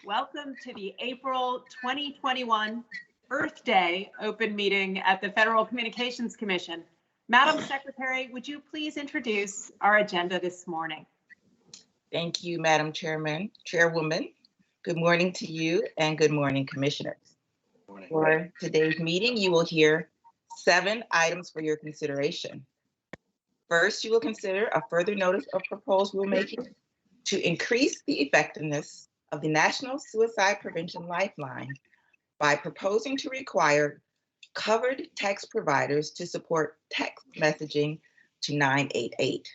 Welcome to the April 2021 Earth Day open meeting at the Federal Communications Commission. Madam Secretary, would you please introduce our agenda this morning? Thank you, Madam Chairwoman. Good morning to you and good morning, Commissioners. Morning. For today's meeting, you will hear 7 items for your consideration. First, you will consider a further notice of proposed rulemaking to increase the effectiveness of the National Suicide Prevention Lifeline by proposing to require covered text providers to support text messaging to 988.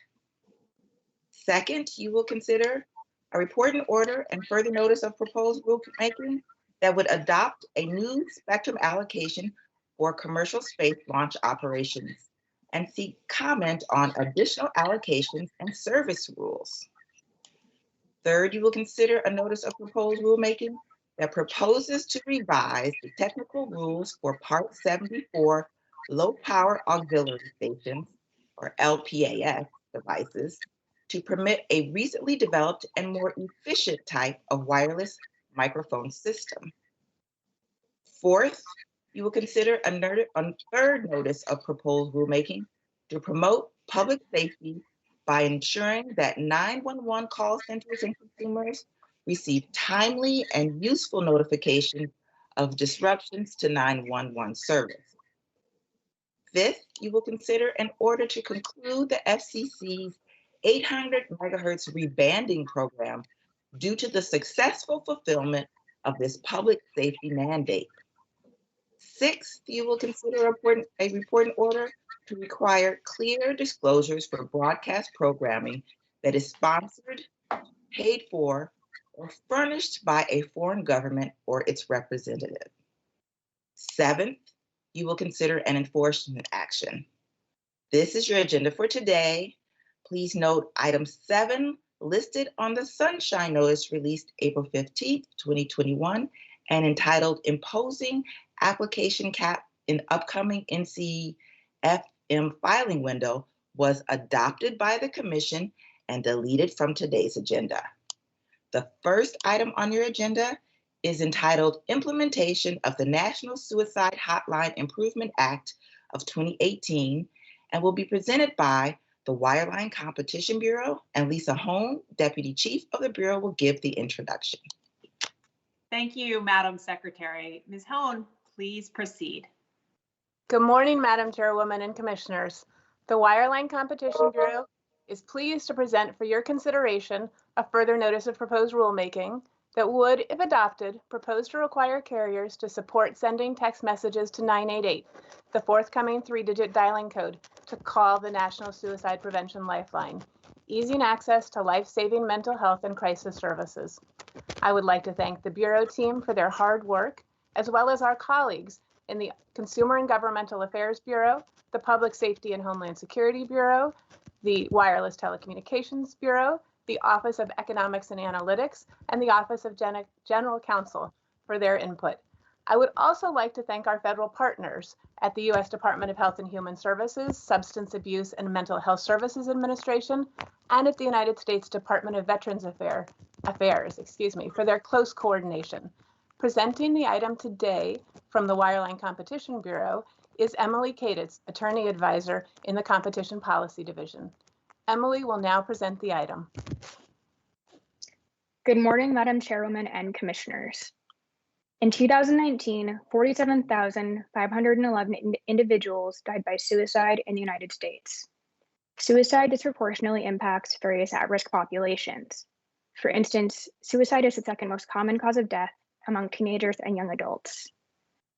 Second, you will consider a report and order and further notice of proposed rulemaking that would adopt a new spectrum allocation for commercial space launch operations and seek comment on additional allocations and service rules. Third, you will consider a notice of proposed rulemaking that proposes to revise the technical rules for Part 74 low power auxiliary stations, or LPAS devices, to permit a recently developed and more efficient type of wireless microphone system. Fourth, you will consider a third notice of proposed rulemaking to promote public safety by ensuring that 911 call centers and consumers receive timely and useful notification of disruptions to 911 service. Fifth, you will consider an order to conclude the FCC's 800 megahertz rebanding program due to the successful fulfillment of this public safety mandate. Sixth, you will consider a report and order to require clear disclosures for broadcast programming that is sponsored, paid for, or furnished by a foreign government or its representative. Seventh, you will consider an enforcement action. This is your agenda for today. Please note item 7 listed on the Sunshine Notice released April 15th, 2021, and entitled Imposing Application Cap in Upcoming NCFM Filing Window was adopted by the Commission and deleted from today's agenda. The first item on your agenda is entitled Implementation of the National Suicide Hotline Improvement Act of 2018 and will be presented by the Wireline Competition Bureau, and Lisa Hone, Deputy Chief of the Bureau, will give the introduction. Thank you, Madam Secretary. Ms. Hone, please proceed. Good morning, Madam Chairwoman and Commissioners. The Wireline Competition Bureau is pleased to present for your consideration a further notice of proposed rulemaking that would, if adopted, propose to require carriers to support sending text messages to 988, the forthcoming 3-digit dialing code, to call the National Suicide Prevention Lifeline, easing access to life-saving mental health and crisis services. I would like to thank the Bureau team for their hard work, as well as our colleagues in the Consumer and Governmental Affairs Bureau, the Public Safety and Homeland Security Bureau, the Wireless Telecommunications Bureau, the Office of Economics and Analytics, and the Office of General Counsel for their input. I would also like to thank our federal partners at the U.S. Department of Health and Human Services, Substance Abuse and Mental Health Services Administration, and at the United States Department of Veterans Affairs, for their close coordination. Presenting the item today from the Wireline Competition Bureau is Emily Kaditz, Attorney Advisor in the Competition Policy Division. Emily will now present the item. Good morning, Madam Chairwoman and Commissioners. In 2019, 47,511 individuals died by suicide in the United States. Suicide disproportionately impacts various at-risk populations. For instance, suicide is the second most common cause of death among teenagers and young adults.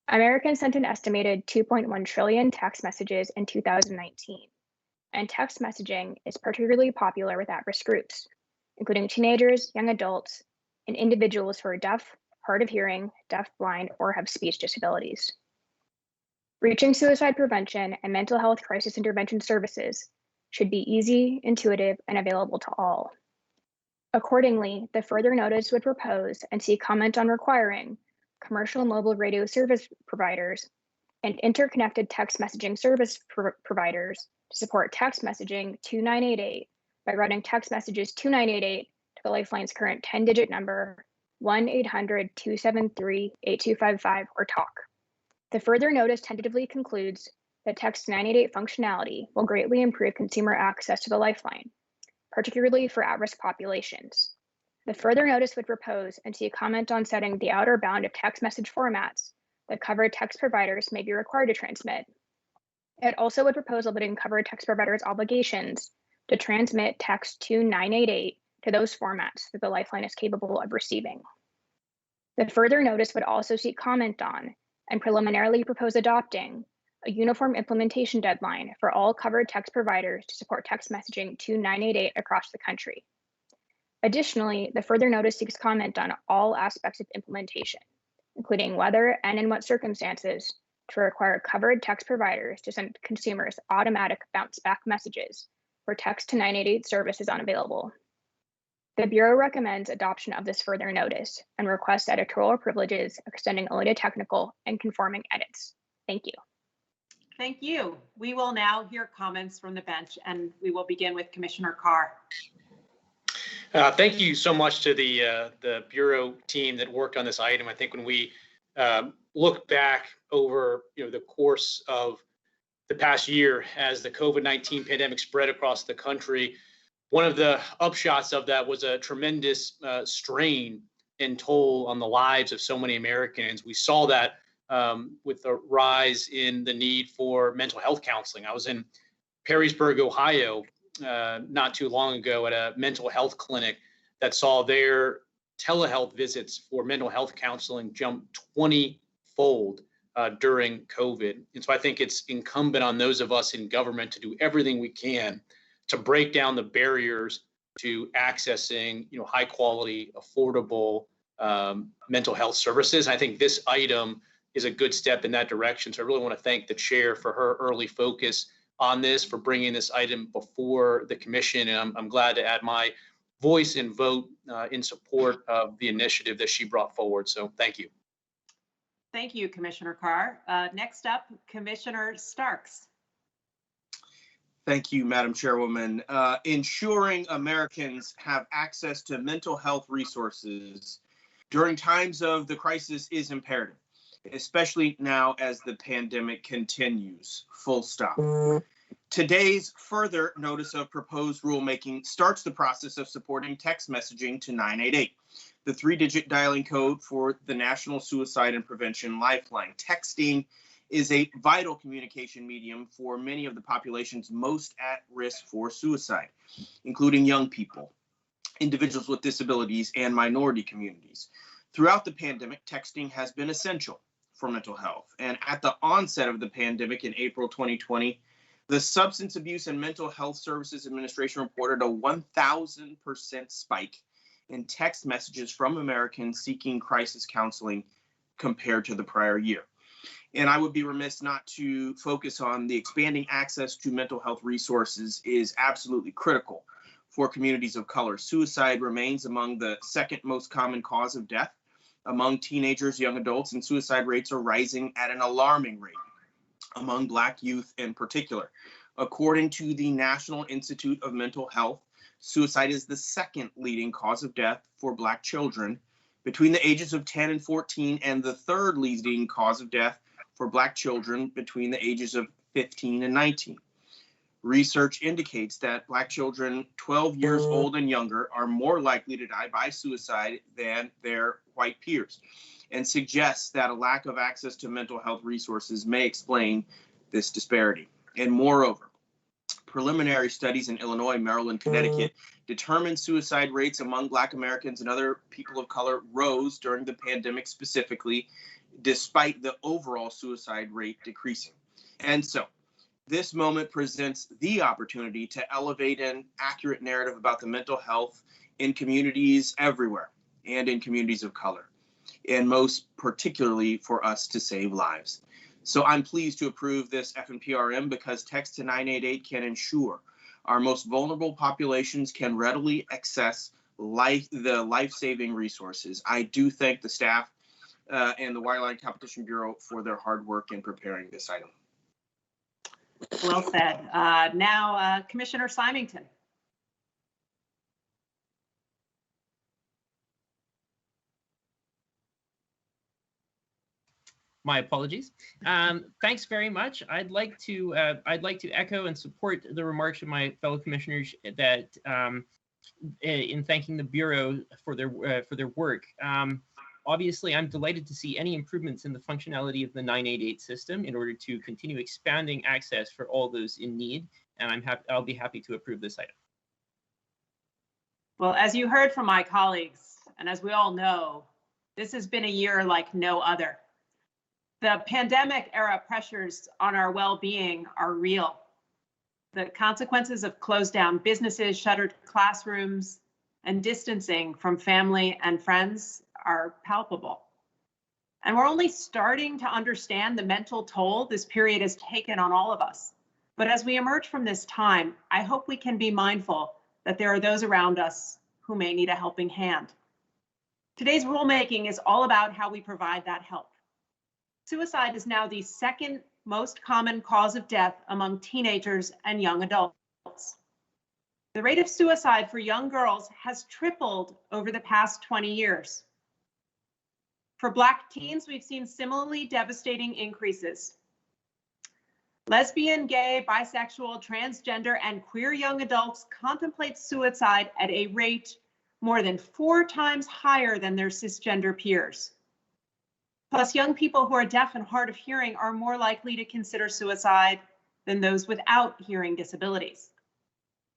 Americans sent an estimated 2.1 trillion text messages in 2019, and text messaging is particularly popular with at-risk groups, including teenagers, young adults, and individuals who are deaf, hard of hearing, deaf-blind, or have speech disabilities. Reaching suicide prevention and mental health crisis intervention services should be easy, intuitive, and available to all. Accordingly, the further notice would propose and seek comment on requiring commercial mobile radio service providers and interconnected text messaging service providers to support text messaging to 988 by routing text messages to 988 to the Lifeline's current 10-digit number 1-800-273-8255 or TALK. The further notice tentatively concludes that Text 988 functionality will greatly improve consumer access to the Lifeline, particularly for at-risk populations. The further notice would propose and see a comment on setting the outer bound of text message formats that covered text providers may be required to transmit. It also would propose limiting covered text providers' obligations to transmit text to 988 to those formats that the Lifeline is capable of receiving. The further notice would also seek comment on and preliminarily propose adopting a uniform implementation deadline for all covered text providers to support text messaging to 988 across the country. Additionally, the further notice seeks comment on all aspects of implementation, including whether and in what circumstances to require covered text providers to send consumers automatic bounce back messages where text to 988 service is unavailable. The Bureau recommends adoption of this further notice and requests editorial privileges extending only to technical and conforming edits. Thank you. Thank you. We will now hear comments from the bench, and we will begin with Commissioner Carr. Thank you so much to the Bureau team that worked on this item. I think when we look back over the course of the past year as the COVID-19 pandemic spread across the country, one of the upshots of that was a tremendous strain and toll on the lives of so many Americans. We saw that with the rise in the need for mental health counseling. I was in Perrysburg, Ohio, not too long ago at a mental health clinic that saw their telehealth visits for mental health counseling jump 20-fold during COVID. And so I think it's incumbent on those of us in government to do everything we can to break down the barriers to accessing high quality, affordable mental health services. I think this item is a good step in that direction. So I really want to thank the chair for her early focus on this, for bringing this item before the commission. And I'm glad to add my voice and vote in support of the initiative that she brought forward. So thank you. Thank you, Commissioner Carr. Next up, Commissioner Starks. Thank you, Madam Chairwoman. Ensuring Americans have access to mental health resources during times of the crisis is imperative, especially now as the pandemic continues, full stop. Today's further notice of proposed rulemaking starts the process of supporting text messaging to 988, the 3-digit dialing code for the National Suicide and Prevention Lifeline. Texting is a vital communication medium for many of the populations most at risk for suicide, including young people, individuals with disabilities, and minority communities. Throughout the pandemic, texting has been essential for mental health. And at the onset of the pandemic in April 2020, the Substance Abuse and Mental Health Services Administration reported a 1,000% spike in text messages from Americans seeking crisis counseling compared to the prior year. And I would be remiss not to focus on the expanding access to mental health resources is absolutely critical for communities of color. Suicide remains among the second most common cause of death among teenagers, young adults, and suicide rates are rising at an alarming rate among Black youth in particular. According to the National Institute of Mental Health, suicide is the second leading cause of death for Black children between the ages of 10 and 14, and the third leading cause of death for Black children between the ages of 15 and 19. Research indicates that Black children 12 years old and younger are more likely to die by suicide than their white peers, and suggests that a lack of access to mental health resources may explain this disparity. And moreover, preliminary studies in Illinois, Maryland, Connecticut determined suicide rates among Black Americans and other people of color rose during the pandemic specifically, despite the overall suicide rate decreasing. And so this moment presents the opportunity to elevate an accurate narrative about the mental health in communities everywhere and in communities of color, and most particularly for us to save lives. So I'm pleased to approve this FNPRM because text to 988 can ensure our most vulnerable populations can readily access the life-saving resources. I do thank the staff and the Wireline Competition Bureau for their hard work in preparing this item. Well said. Now, Commissioner Symington. My apologies. Thanks very much. I'd like to echo and support the remarks of my fellow commissioners that in thanking the Bureau for their work. Obviously, I'm delighted to see any improvements in the functionality of the 988 system in order to continue expanding access for all those in need, and I'll be happy to approve this item. Well, as you heard from my colleagues, and as we all know, this has been a year like no other. The pandemic era pressures on our well-being are real. The consequences of closed down businesses, shuttered classrooms, and distancing from family and friends are palpable. And we're only starting to understand the mental toll this period has taken on all of us. But as we emerge from this time, I hope we can be mindful that there are those around us who may need a helping hand. Today's rulemaking is all about how we provide that help. Suicide is now the second most common cause of death among teenagers and young adults. The rate of suicide for young girls has tripled over the past 20 years. For Black teens, we've seen similarly devastating increases. Lesbian, gay, bisexual, transgender, and queer young adults contemplate suicide at a rate more than 4 times higher than their cisgender peers. Plus, young people who are deaf and hard of hearing are more likely to consider suicide than those without hearing disabilities.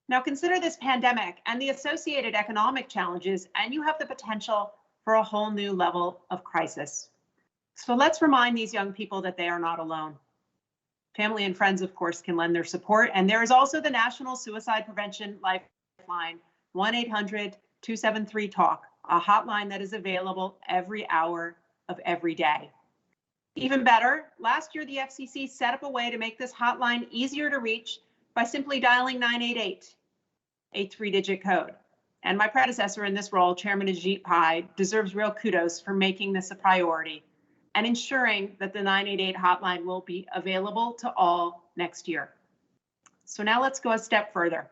Now consider this pandemic and the associated economic challenges, and you have the potential for a whole new level of crisis. So let's remind these young people that they are not alone. Family and friends, of course, can lend their support, and there is also the National Suicide Prevention Lifeline, 1-800-273-TALK, a hotline that is available every hour of every day. Even better, last year the FCC set up a way to make this hotline easier to reach by simply dialing 988, a 3-digit code. And my predecessor in this role, Chairman Ajit Pai, deserves real kudos for making this a priority and ensuring that the 988 hotline will be available to all next year. So now let's go a step further.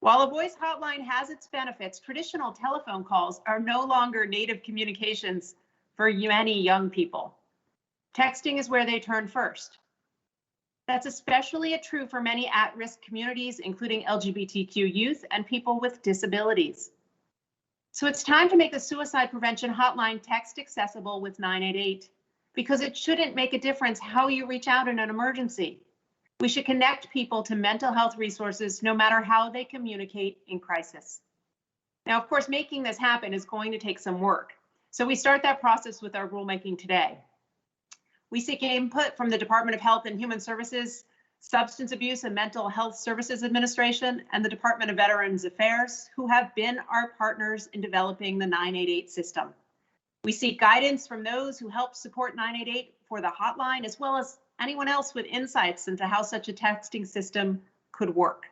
While a voice hotline has its benefits, traditional telephone calls are no longer native communications for many young people. Texting is where they turn first. That's especially true for many at-risk communities, including LGBTQ youth and people with disabilities. So it's time to make the suicide prevention hotline text accessible with 988, because it shouldn't make a difference how you reach out in an emergency. We should connect people to mental health resources no matter how they communicate in crisis. Now, of course, making this happen is going to take some work. So we start that process with our rulemaking today. We seek input from the Department of Health and Human Services, Substance Abuse and Mental Health Services Administration, and the Department of Veterans Affairs, who have been our partners in developing the 988 system. We seek guidance from those who help support 988 for the hotline, as well as anyone else with insights into how such a texting system could work.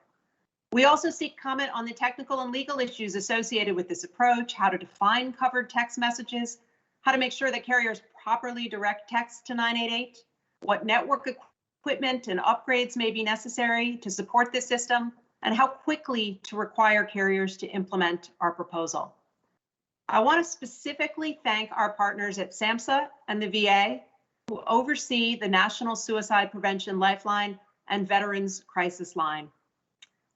We also seek comment on the technical and legal issues associated with this approach, how to define covered text messages, how to make sure that carriers properly direct text to 988, what network equipment and upgrades may be necessary to support this system, and how quickly to require carriers to implement our proposal. I want to specifically thank our partners at SAMHSA and the VA, who oversee the National Suicide Prevention Lifeline and Veterans Crisis Line.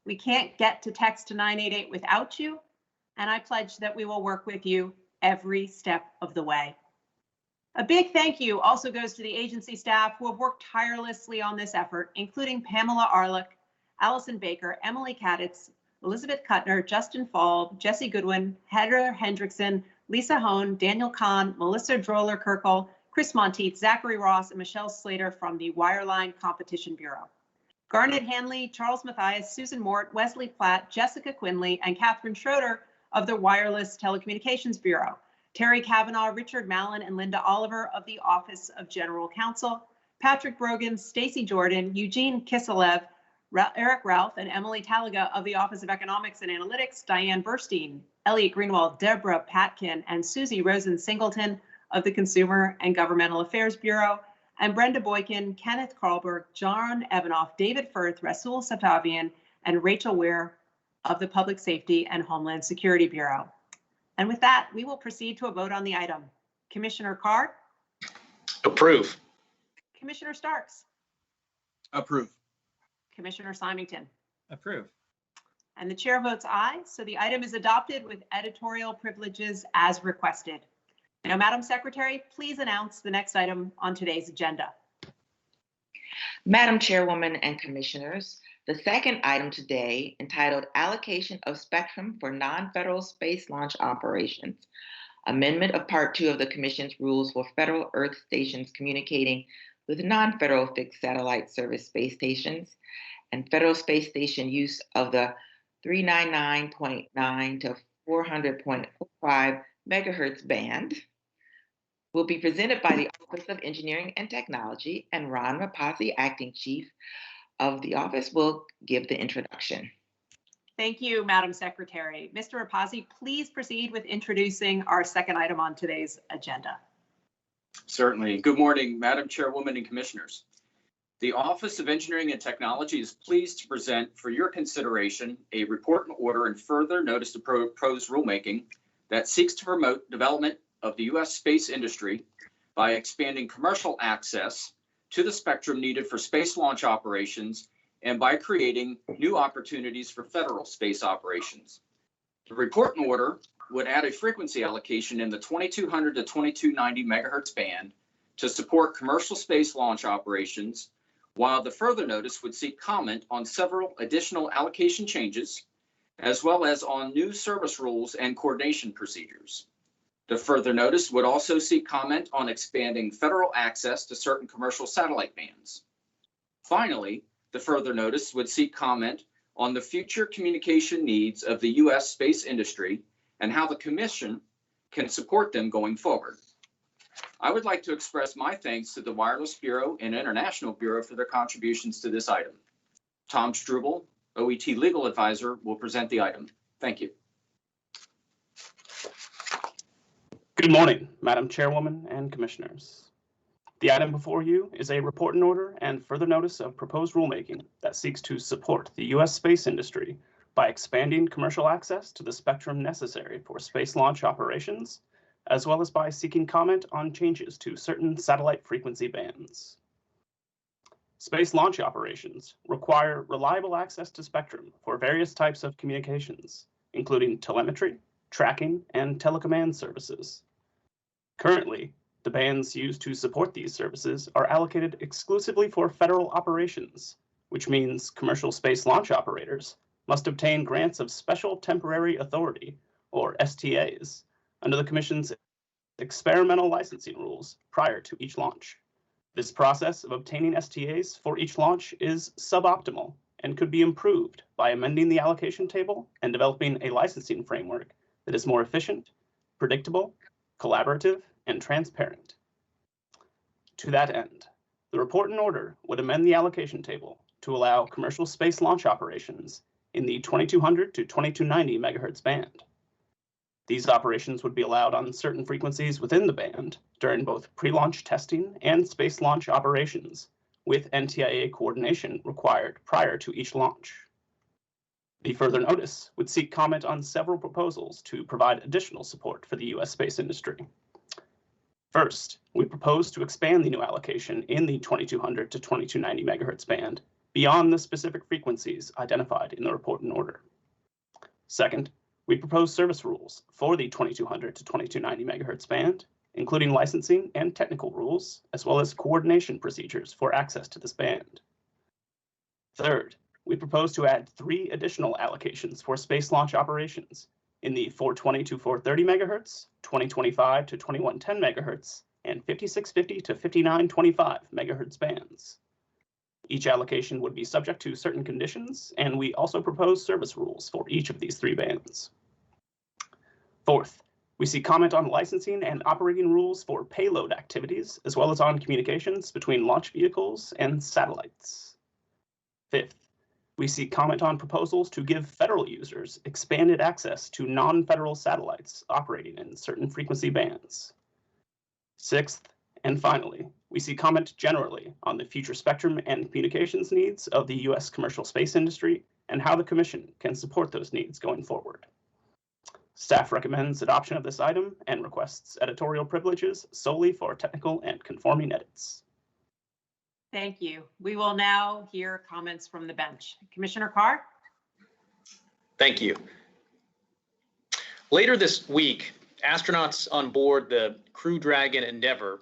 We can't get to text to 988 without you, and I pledge that we will work with you every step of the way. A big thank you also goes to the agency staff who have worked tirelessly on this effort, including Pamela Arlick, Allison Baker, Emily Kaditz, Elizabeth Kuttner, Justin Falb, Jesse Goodwin, Heather Hendrickson, Lisa Hone, Daniel Kahn, Melissa Droller-Kirkle, Chris Monteith, Zachary Ross, and Michelle Slater from the Wireline Competition Bureau. Garnet Hanley, Charles Mathias, Susan Mort, Wesley Platt, Jessica Quinley, and Catherine Schroeder of the Wireless Telecommunications Bureau. Terry Kavanaugh, Richard Mallon, and Linda Oliver of the Office of General Counsel, Patrick Brogan, Stacy Jordan, Eugene Kiselev, Eric Ralph, and Emily Talaga of the Office of Economics and Analytics, Diane Burstein, Elliot Greenwald, Deborah Patkin, and Susie Rosen Singleton of the Consumer and Governmental Affairs Bureau, and Brenda Boykin, Kenneth Karlberg, John Evanoff, David Firth, Rasul Satavian, and Rachel Weir of the Public Safety and Homeland Security Bureau. And with that, we will proceed to a vote on the item. Commissioner Carr? Approve. Commissioner Starks, Approve. Commissioner Symington, Approve. and the chair votes aye. So the item is adopted with editorial privileges as requested. Now, Madam Secretary, please announce the next item on today's agenda. Madam Chairwoman and Commissioners, the second item today, entitled Allocation of Spectrum for Non-Federal Space Launch Operations, amendment of Part 2 of the Commission's rules for federal Earth stations communicating with non-federal fixed satellite service space stations, and federal space station use of the 399.9 to 400.45 megahertz band, will be presented by the Office of Engineering and Technology, and Ron Rapazzi, Acting Chief of the Office, will give the introduction. Thank you, Madam Secretary. Mr. Rapazzi, please proceed with introducing our second item on today's agenda. Certainly. Good morning, Madam Chairwoman and Commissioners. The Office of Engineering and Technology is pleased to present for your consideration a report and order and further notice of proposed rulemaking that seeks to promote development of the U.S. space industry by expanding commercial access to the spectrum needed for space launch operations and by creating new opportunities for federal space operations. The report and order would add a frequency allocation in the 2200 to 2290 megahertz band to support commercial space launch operations, while the further notice would seek comment on several additional allocation changes, as well as on new service rules and coordination procedures. The further notice would also seek comment on expanding federal access to certain commercial satellite bands. Finally, the further notice would seek comment on the future communication needs of the U.S. space industry and how the Commission can support them going forward. I would like to express my thanks to the Wireless Bureau and International Bureau for their contributions to this item. Tom Struble, OET Legal Advisor, will present the item. Thank you. Good morning, Madam Chairwoman and Commissioners. The item before you is a report and order and further notice of proposed rulemaking that seeks to support the U.S. space industry by expanding commercial access to the spectrum necessary for space launch operations, as well as by seeking comment on changes to certain satellite frequency bands. Space launch operations require reliable access to spectrum for various types of communications, including telemetry, tracking, and telecommand services. Currently, the bands used to support these services are allocated exclusively for federal operations, which means commercial space launch operators must obtain grants of Special Temporary Authority, or STAs, under the Commission's experimental licensing rules prior to each launch. This process of obtaining STAs for each launch is suboptimal and could be improved by amending the allocation table and developing a licensing framework that is more efficient, predictable, collaborative, and transparent. To that end, the report and order would amend the allocation table to allow commercial space launch operations in the 2200 to 2290 megahertz band. These operations would be allowed on certain frequencies within the band during both pre-launch testing and space launch operations, with NTIA coordination required prior to each launch. The further notice would seek comment on several proposals to provide additional support for the U.S. space industry. First, we propose to expand the new allocation in the 2200 to 2290 megahertz band beyond the specific frequencies identified in the report and order. Second, we propose service rules for the 2200 to 2290 megahertz band, including licensing and technical rules, as well as coordination procedures for access to this band. Third, we propose to add 3 additional allocations for space launch operations in the 420 to 430 megahertz, 2025 to 2110 megahertz, and 5650 to 5925 megahertz bands. Each allocation would be subject to certain conditions, and we also propose service rules for each of these 3 bands. Fourth, we see comment on licensing and operating rules for payload activities, as well as on communications between launch vehicles and satellites. Fifth, we see comment on proposals to give federal users expanded access to non-federal satellites operating in certain frequency bands. Sixth, and finally, we see comment generally on the future spectrum and communications needs of the U.S. commercial space industry and how the Commission can support those needs going forward. Staff recommends adoption of this item and requests editorial privileges solely for technical and conforming edits. Thank you. We will now hear comments from the bench. Commissioner Carr? Thank you. Later this week, astronauts on board the Crew Dragon Endeavour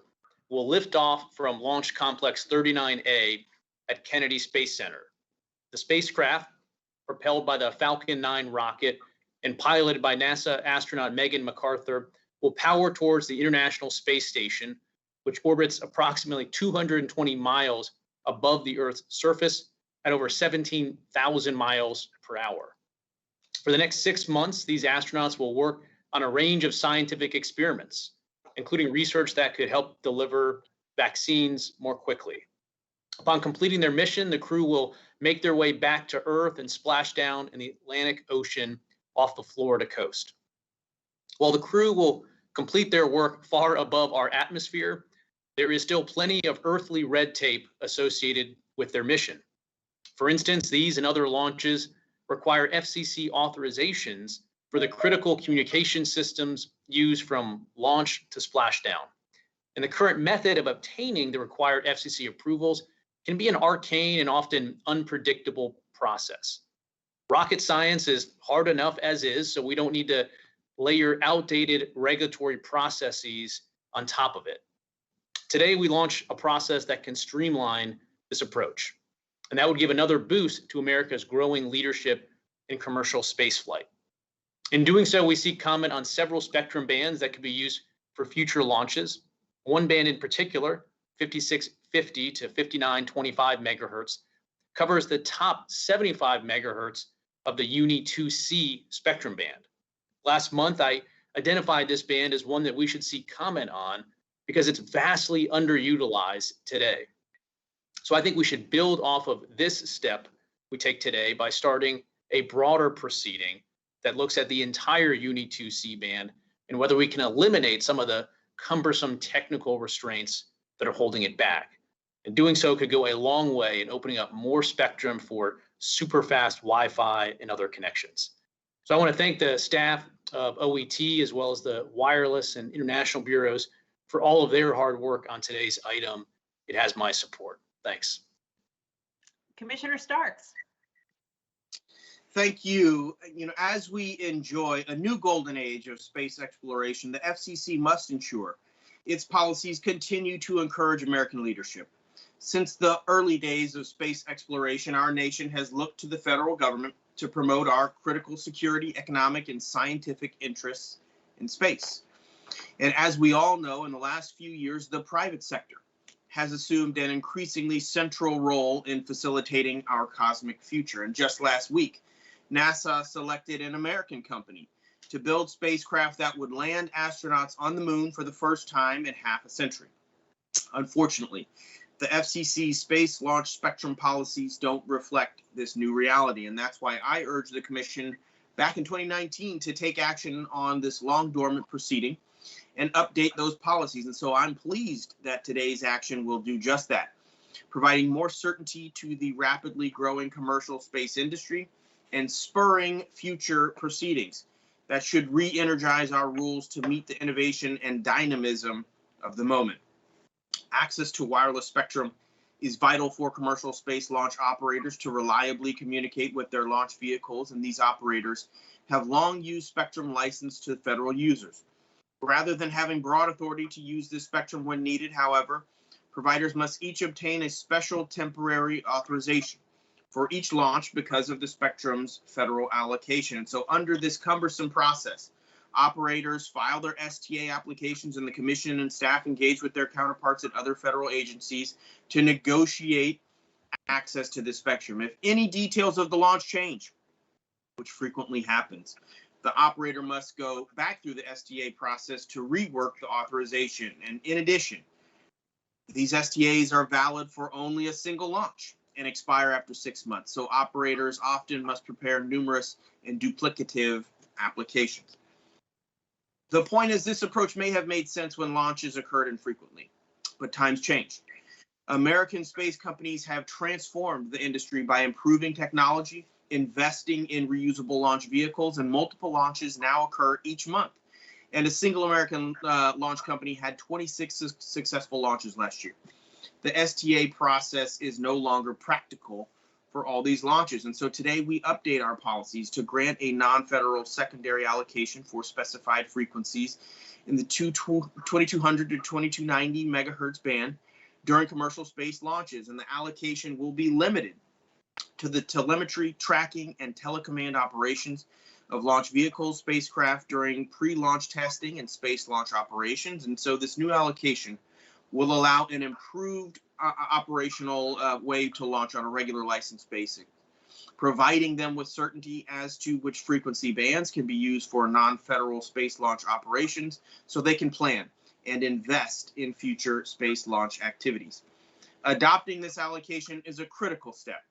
will lift off from Launch Complex 39A at Kennedy Space Center. The spacecraft, propelled by the Falcon 9 rocket and piloted by NASA astronaut Megan McArthur, will power towards the International Space Station, which orbits approximately 220 miles above the Earth's surface at over 17,000 miles per hour. For the next 6 months, these astronauts will work on a range of scientific experiments, including research that could help deliver vaccines more quickly. Upon completing their mission, the crew will make their way back to Earth and splash down in the Atlantic Ocean off the Florida coast. While the crew will complete their work far above our atmosphere, there is still plenty of earthly red tape associated with their mission. For instance, these and other launches require FCC authorizations for the critical communication systems used from launch to splashdown. And the current method of obtaining the required FCC approvals can be an arcane and often unpredictable process. Rocket science is hard enough as is, so we don't need to layer outdated regulatory processes on top of it. Today, we launch a process that can streamline this approach, and that would give another boost to America's growing leadership in commercial spaceflight. In doing so, we seek comment on several spectrum bands that could be used for future launches. One band in particular, 5650 to 5925 megahertz, covers the top 75 megahertz of the Uni-2C spectrum band. Last month, I identified this band as one that we should seek comment on because it's vastly underutilized today. So I think we should build off of this step we take today by starting a broader proceeding that looks at the entire Uni-2C band and whether we can eliminate some of the cumbersome technical restraints that are holding it back. And doing so could go a long way in opening up more spectrum for super fast Wi-Fi and other connections. So I want to thank the staff of OET as well as the wireless and international bureaus for all of their hard work on today's item. It has my support. Thanks. Commissioner Starks. Thank you. As we enjoy a new golden age of space exploration, the FCC must ensure its policies continue to encourage American leadership. Since the early days of space exploration, our nation has looked to the federal government to promote our critical security, economic, and scientific interests in space. And as we all know, in the last few years, the private sector has assumed an increasingly central role in facilitating our cosmic future. And just last week, NASA selected an American company to build spacecraft that would land astronauts on the moon for the first time in half a century. Unfortunately, the FCC space launch spectrum policies don't reflect this new reality, and that's why I urged the Commission back in 2019 to take action on this long dormant proceeding and update those policies. And so I'm pleased that today's action will do just that, providing more certainty to the rapidly growing commercial space industry and spurring future proceedings that should re-energize our rules to meet the innovation and dynamism of the moment. Access to wireless spectrum is vital for commercial space launch operators to reliably communicate with their launch vehicles, and these operators have long used spectrum licensed to federal users. Rather than having broad authority to use this spectrum when needed, however, providers must each obtain a special temporary authorization for each launch because of the spectrum's federal allocation. And so under this cumbersome process, operators file their STA applications, and the Commission and staff engage with their counterparts at other federal agencies to negotiate access to this spectrum. If any details of the launch change, which frequently happens, the operator must go back through the STA process to rework the authorization. And in addition, these STAs are valid for only a single launch and expire after 6 months. So operators often must prepare numerous and duplicative applications. The point is, this approach may have made sense when launches occurred infrequently, but times change. American space companies have transformed the industry by improving technology, investing in reusable launch vehicles, and multiple launches now occur each month. And a single American launch company had 26 successful launches last year. The STA process is no longer practical for all these launches. And so today we update our policies to grant a non-federal secondary allocation for specified frequencies in the 2200 to 2290 megahertz band during commercial space launches. And the allocation will be limited to the telemetry, tracking, and telecommand operations of launch vehicles, spacecraft during pre-launch testing and space launch operations. And so this new allocation will allow an improved operational way to launch on a regular license basis, providing them with certainty as to which frequency bands can be used for non-federal space launch operations so they can plan and invest in future space launch activities. Adopting this allocation is a critical step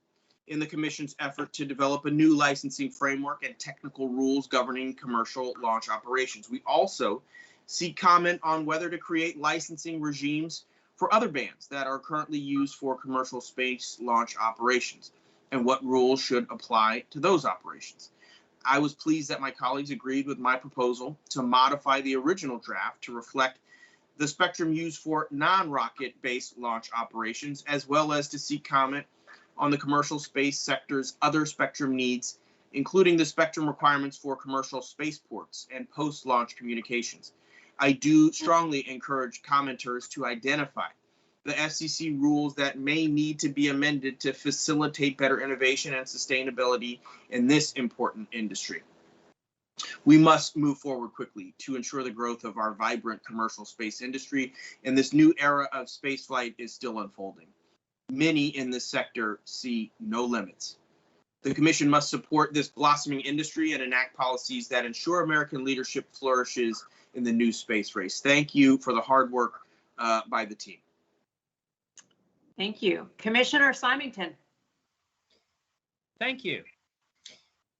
in the Commission's effort to develop a new licensing framework and technical rules governing commercial launch operations. We also seek comment on whether to create licensing regimes for other bands that are currently used for commercial space launch operations and what rules should apply to those operations. I was pleased that my colleagues agreed with my proposal to modify the original draft to reflect the spectrum used for non-rocket-based launch operations, as well as to seek comment on the commercial space sector's other spectrum needs, including the spectrum requirements for commercial spaceports and post-launch communications. I do strongly encourage commenters to identify the FCC rules that may need to be amended to facilitate better innovation and sustainability in this important industry. We must move forward quickly to ensure the growth of our vibrant commercial space industry, and this new era of spaceflight is still unfolding. Many in this sector see no limits. The Commission must support this blossoming industry and enact policies that ensure American leadership flourishes in the new space race. Thank you for the hard work by the team. Thank you. Commissioner Symington. Thank you.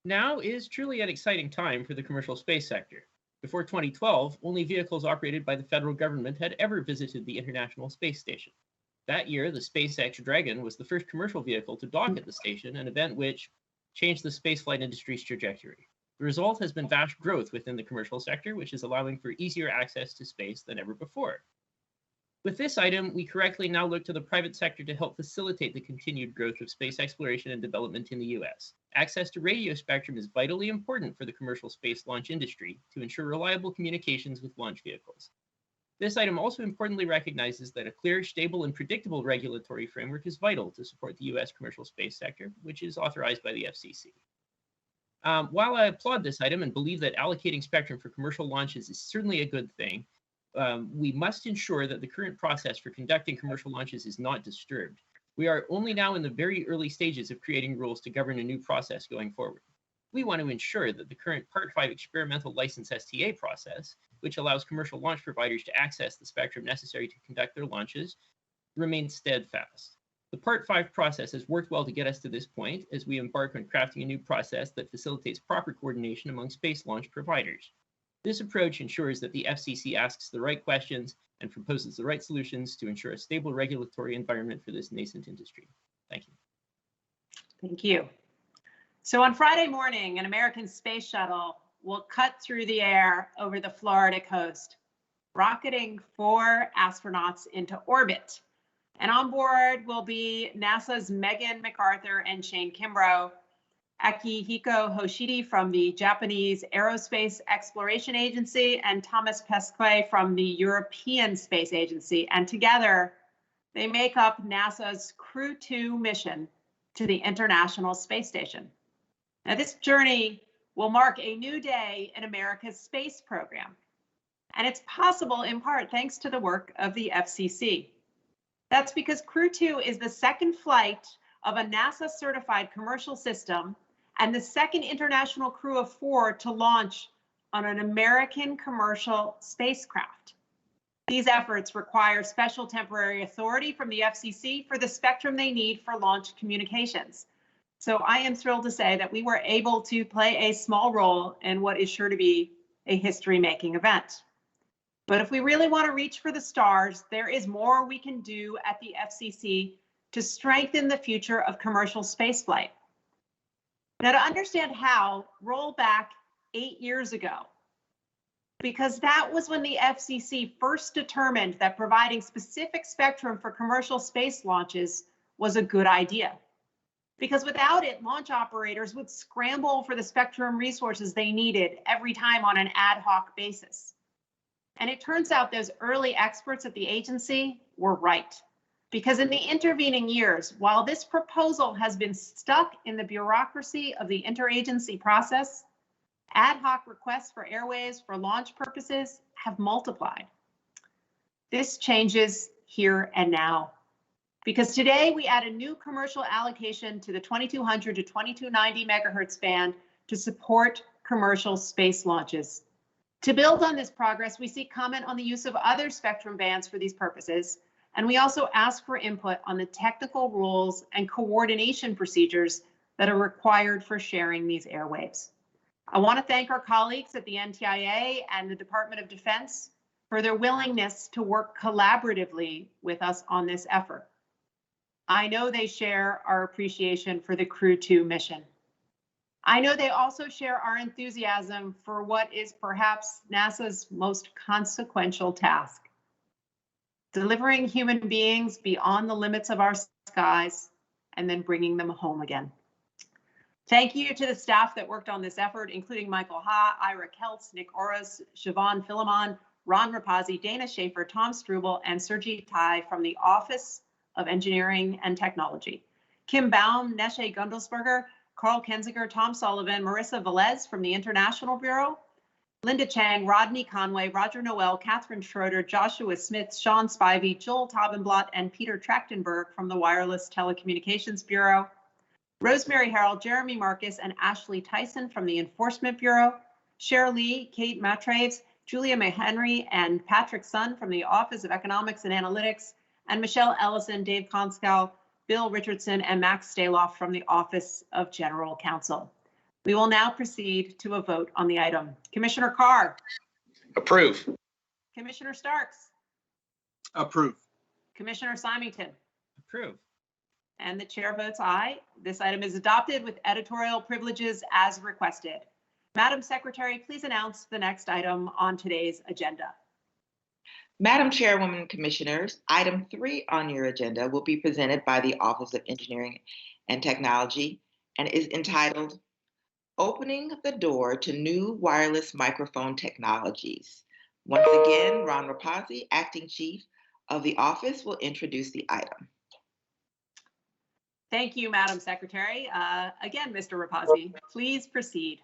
Now is truly an exciting time for the commercial space sector. Before 2012, only vehicles operated by the federal government had ever visited the International Space Station. That year, the SpaceX Dragon was the first commercial vehicle to dock at the station, an event which changed the spaceflight industry's trajectory. The result has been vast growth within the commercial sector, which is allowing for easier access to space than ever before. With this item, we correctly now look to the private sector to help facilitate the continued growth of space exploration and development in the US. Access to radio spectrum is vitally important for the commercial space launch industry to ensure reliable communications with launch vehicles. This item also importantly recognizes that a clear, stable, and predictable regulatory framework is vital to support the US commercial space sector, which is authorized by the FCC. While I applaud this item and believe that allocating spectrum for commercial launches is certainly a good thing, we must ensure that the current process for conducting commercial launches is not disturbed. We are only now in the very early stages of creating rules to govern a new process going forward. We want to ensure that the current Part 5 experimental license STA process, which allows commercial launch providers to access the spectrum necessary to conduct their launches, remains steadfast. The Part 5 process has worked well to get us to this point as we embark on crafting a new process that facilitates proper coordination among space launch providers. This approach ensures that the FCC asks the right questions and proposes the right solutions to ensure a stable regulatory environment for this nascent industry. Thank you. Thank you. So on Friday morning, an American space shuttle will cut through the air over the Florida coast, rocketing 4 astronauts into orbit. And on board will be NASA's Megan McArthur and Shane Kimbrough, Akihiko Hoshide from the Japanese Aerospace Exploration Agency, and Thomas Pesquet from the European Space Agency. And together, they make up NASA's Crew 2 mission to the International Space Station. Now, this journey will mark a new day in America's space program. And it's possible in part thanks to the work of the FCC. That's because Crew 2 is the second flight of a NASA-certified commercial system and the second international crew of 4 to launch on an American commercial spacecraft. These efforts require special temporary authority from the FCC for the spectrum they need for launch communications. So I am thrilled to say that we were able to play a small role in what is sure to be a history-making event. But if we really want to reach for the stars, there is more we can do at the FCC to strengthen the future of commercial spaceflight. Now, to understand how, roll back 8 years ago. because that was when the FCC first determined that providing specific spectrum for commercial space launches was a good idea. Because without it, launch operators would scramble for the spectrum resources they needed every time on an ad hoc basis. And it turns out those early experts at the agency were right. Because in the intervening years, while this proposal has been stuck in the bureaucracy of the interagency process, ad hoc requests for airwaves for launch purposes have multiplied. This changes here and now. Because today we add a new commercial allocation to the 2200 to 2290 megahertz band to support commercial space launches. To build on this progress, we seek comment on the use of other spectrum bands for these purposes, and we also ask for input on the technical rules and coordination procedures that are required for sharing these airwaves. I want to thank our colleagues at the NTIA and the Department of Defense for their willingness to work collaboratively with us on this effort. I know they share our appreciation for the Crew 2 mission. I know they also share our enthusiasm for what is perhaps NASA's most consequential task: delivering human beings beyond the limits of our skies and then bringing them home again. Thank you to the staff that worked on this effort, including Michael Ha, Ira Keltz, Nick Oris, Siobhan Philemon, Ron Rapazzi, Dana Schaefer, Tom Struble, and Sergi Tai from the Office of Engineering and Technology. Kim Baum, Neshe Gundelsberger, Carl Kenziger, Tom Sullivan, Marissa Velez from the International Bureau, Linda Chang, Rodney Conway, Roger Noel, Catherine Schroeder, Joshua Smith, Sean Spivey, Joel Taubenblatt, and Peter Trachtenberg from the Wireless Telecommunications Bureau, Rosemary Harrell, Jeremy Marcus, and Ashley Tyson from the Enforcement Bureau, Cheryl Lee, Kate Matraves, Julia May-Henry, and Patrick Sun from the Office of Economics and Analytics, and Michelle Ellison, Dave Konskow, Bill Richardson, and Max Staloff from the Office of General Counsel. We will now proceed to a vote on the item. Commissioner Carr. Approve. Commissioner Starks. Approve. Commissioner Symington. Approve. And the chair votes aye. This item is adopted with editorial privileges as requested. Madam Secretary, please announce the next item on today's agenda. Madam Chairwoman and Commissioners, item 3 on your agenda will be presented by the Office of Engineering and Technology and is entitled Opening the Door to New Wireless Microphone Technologies. Once again, Ron Rapazzi, Acting Chief of the Office, will introduce the item. Thank you, Madam Secretary. Again, Mr. Rapazzi, please proceed.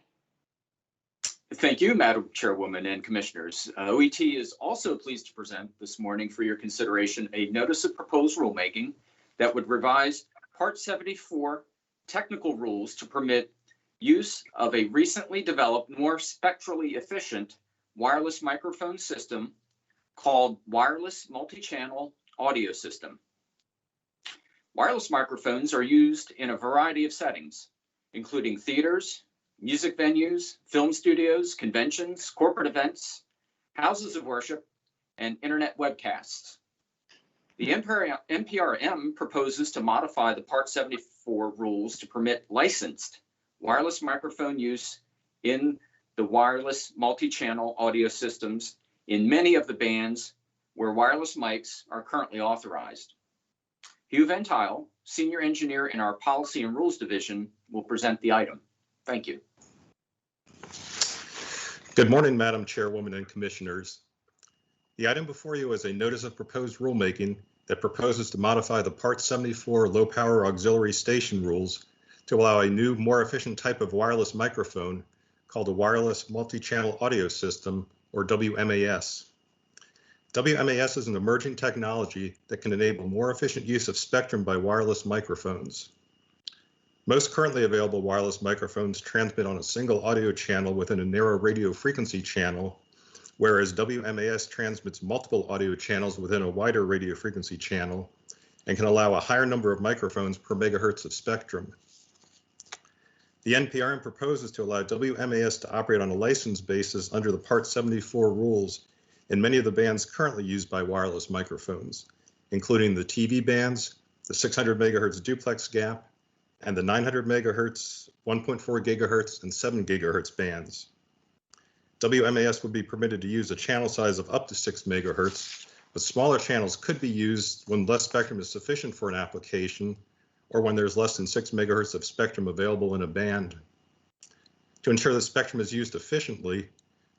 Thank you, Madam Chairwoman and Commissioners. OET is also pleased to present this morning for your consideration a notice of proposed rulemaking that would revise Part 74 technical rules to permit use of a recently developed, more spectrally efficient wireless microphone system called Wireless Multi-Channel Audio System. Wireless microphones are used in a variety of settings, including theaters, music venues, film studios, conventions, corporate events, houses of worship, and internet webcasts. The NPRM proposes to modify the Part 74 rules to permit licensed wireless microphone use in the wireless multi-channel audio systems in many of the bands where wireless mics are currently authorized. Hugh Van Tile, Senior Engineer in our Policy and Rules Division, will present the item. Thank you. Good morning, Madam Chairwoman and Commissioners. The item before you is a notice of proposed rulemaking that proposes to modify the Part 74 low-power auxiliary station rules to allow a new, more efficient type of wireless microphone called a Wireless Multi-Channel Audio System, or WMAS. WMAS is an emerging technology that can enable more efficient use of spectrum by wireless microphones. Most currently available wireless microphones transmit on a single audio channel within a narrow radio frequency channel, whereas WMAS transmits multiple audio channels within a wider radio frequency channel and can allow a higher number of microphones per megahertz of spectrum. The NPRM proposes to allow WMAS to operate on a license basis under the Part 74 rules in many of the bands currently used by wireless microphones, including the TV bands, the 600 megahertz duplex gap, and the 900 megahertz, 1.4 gigahertz, and 7 gigahertz bands. WMAS would be permitted to use a channel size of up to 6 megahertz, but smaller channels could be used when less spectrum is sufficient for an application or when there's less than 6 megahertz of spectrum available in a band. To ensure the spectrum is used efficiently,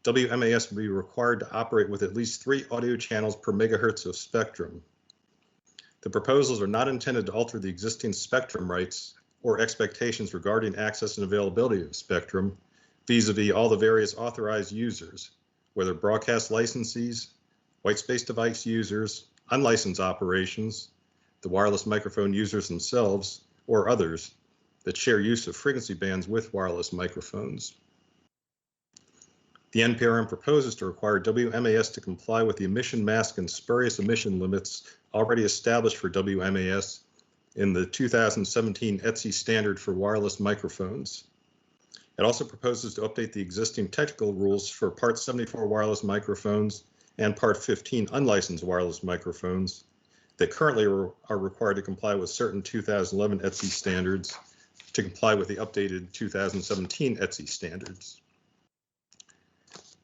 WMAS will be required to operate with at least 3 audio channels per megahertz of spectrum. The proposals are not intended to alter the existing spectrum rights or expectations regarding access and availability of spectrum vis-a-vis all the various authorized users, whether broadcast licensees, whitespace device users, unlicensed operations, the wireless microphone users themselves, or others that share use of frequency bands with wireless microphones. The NPRM proposes to require WMAS to comply with the emission mask and spurious emission limits already established for WMAS in the 2017 ETSI standard for wireless microphones. It also proposes to update the existing technical rules for Part 74 wireless microphones and Part 15 unlicensed wireless microphones that currently are required to comply with certain 2011 ETSI standards to comply with the updated 2017 ETSI standards.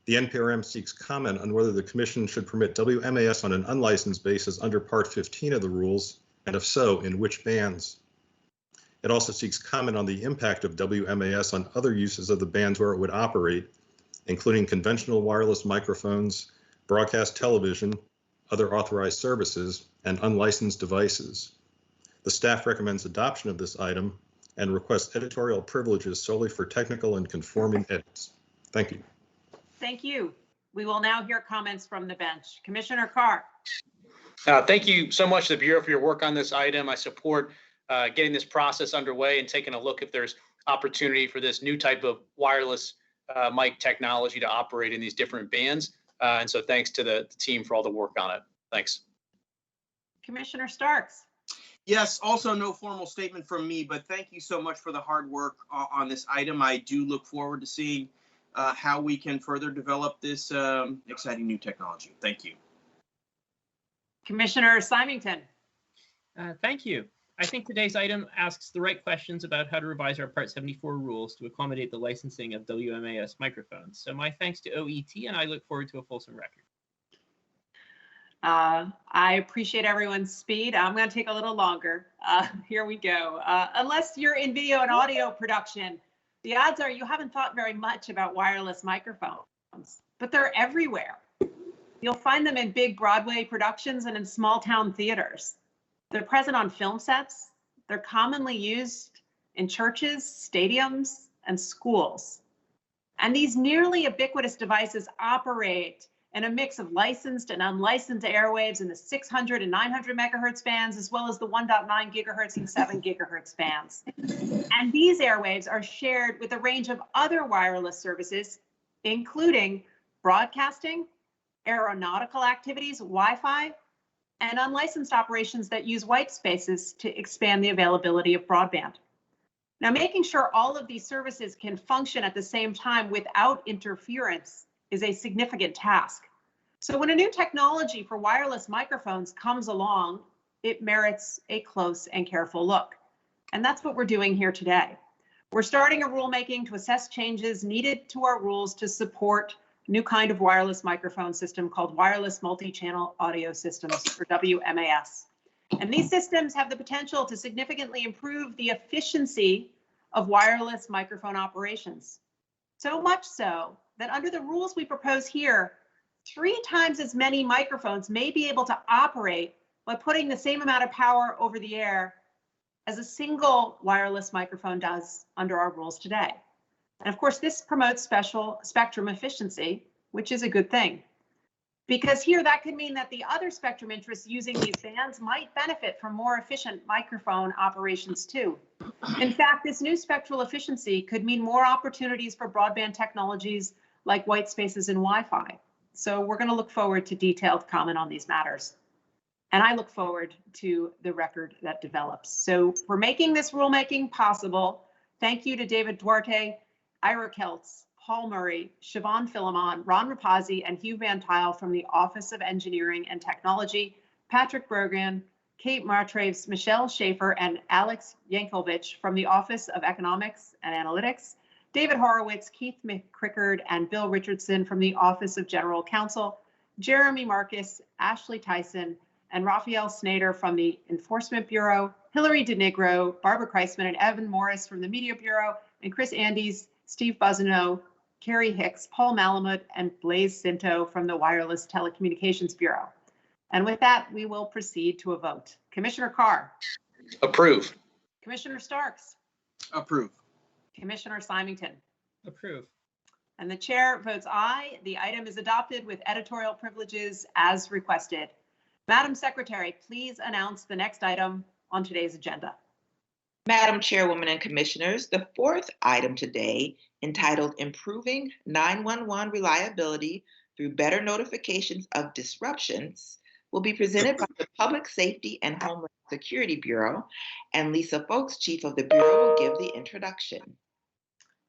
The NPRM seeks comment on whether the Commission should permit WMAS on an unlicensed basis under Part 15 of the rules, and if so, in which bands. It also seeks comment on the impact of WMAS on other uses of the bands where it would operate, including conventional wireless microphones, broadcast television, other authorized services, and unlicensed devices. The staff recommends adoption of this item and requests editorial privileges solely for technical and conforming edits. Thank you. Thank you. We will now hear comments from the bench. Commissioner Carr. Thank you so much to the Bureau for your work on this item. I support getting this process underway and taking a look if there's opportunity for this new type of wireless mic technology to operate in these different bands. And so thanks to the team for all the work on it. Thanks. Commissioner Starks. Yes, also no formal statement from me, but thank you so much for the hard work on this item. I do look forward to seeing how we can further develop this exciting new technology. Thank you. Commissioner Symington. Thank you. I think today's item asks the right questions about how to revise our Part 74 rules to accommodate the licensing of WMAS microphones. So my thanks to OET, and I look forward to a fulsome record. I appreciate everyone's speed. I'm going to take a little longer. Here we go. Unless you're in video and audio production, the odds are you haven't thought very much about wireless microphones, but they're everywhere. You'll find them in big Broadway productions and in small town theaters. They're present on film sets. They're commonly used in churches, stadiums, and schools. And these nearly ubiquitous devices operate in a mix of licensed and unlicensed airwaves in the 600 and 900 megahertz bands, as well as the 1.9 gigahertz and 7 gigahertz bands. And these airwaves are shared with a range of other wireless services, including broadcasting, aeronautical activities, Wi-Fi, and unlicensed operations that use white spaces to expand the availability of broadband. Now, making sure all of these services can function at the same time without interference is a significant task. So when a new technology for wireless microphones comes along, it merits a close and careful look. And that's what we're doing here today. We're starting a rulemaking to assess changes needed to our rules to support a new kind of wireless microphone system called wireless multi-channel audio systems, or WMAS. And these systems have the potential to significantly improve the efficiency of wireless microphone operations. So much so that under the rules we propose here, 3 times as many microphones may be able to operate by putting the same amount of power over the air as a single wireless microphone does under our rules today. And of course, this promotes special spectrum efficiency, which is a good thing. Because here, that could mean that the other spectrum interests using these bands might benefit from more efficient microphone operations too. In fact, this new spectral efficiency could mean more opportunities for broadband technologies like white spaces and Wi-Fi. So we're going to look forward to detailed comment on these matters. And I look forward to the record that develops. So for making this rulemaking possible, thank you to David Duarte, Ira Keltz, Paul Murray, Siobhan Philemon, Ron Rapazzi, and Hugh Van Tile from the Office of Engineering and Technology, Patrick Brogan, Kate Martraves, Michelle Schaefer, and Alex Yankovich from the Office of Economics and Analytics, David Horowitz, Keith McCrickard, and Bill Richardson from the Office of General Counsel, Jeremy Marcus, Ashley Tyson, and Raphael Snyder from the Enforcement Bureau, Hillary DeNigro, Barbara Kreisman, and Evan Morris from the Media Bureau, and Chris Andes, Steve Buzzino, Carrie Hicks, Paul Malamud, and Blaise Cinto from the Wireless Telecommunications Bureau. And with that, we will proceed to a vote. Commissioner Carr. Approve. Commissioner Starks. Approve. Commissioner Symington. Approve. And the chair votes aye. The item is adopted with editorial privileges as requested. Madam Secretary, please announce the next item on today's agenda. Madam Chairwoman and Commissioners, the fourth item today, entitled Improving 911 Reliability Through Better Notifications of Disruptions, will be presented by the Public Safety and Homeland Security Bureau, and Lisa Folks, Chief of the Bureau, will give the introduction.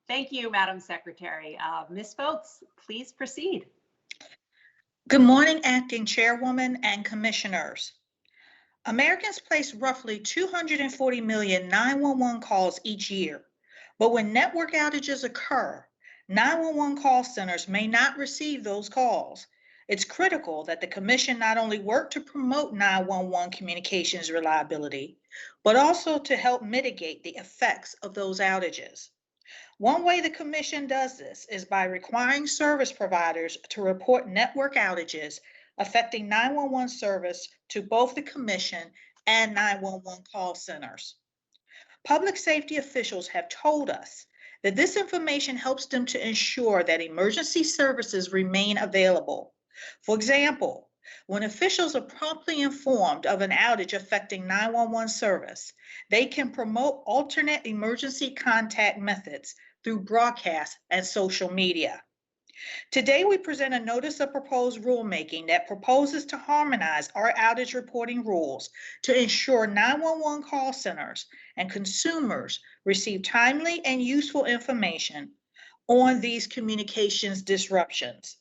Thank you, Madam Secretary. Ms. Folks, please proceed. Good morning, Acting Chairwoman and Commissioners. Americans place roughly 240 million 911 calls each year, but when network outages occur, 911 call centers may not receive those calls. It's critical that the Commission not only work to promote 911 communications reliability, but also to help mitigate the effects of those outages. One way the Commission does this is by requiring service providers to report network outages affecting 911 service to both the Commission and 911 call centers. Public safety officials have told us that this information helps them to ensure that emergency services remain available. For example, when officials are promptly informed of an outage affecting 911 service, they can promote alternate emergency contact methods through broadcast and social media. Today, we present a notice of proposed rulemaking that proposes to harmonize our outage reporting rules to ensure 911 call centers and consumers receive timely and useful information on these communications disruptions.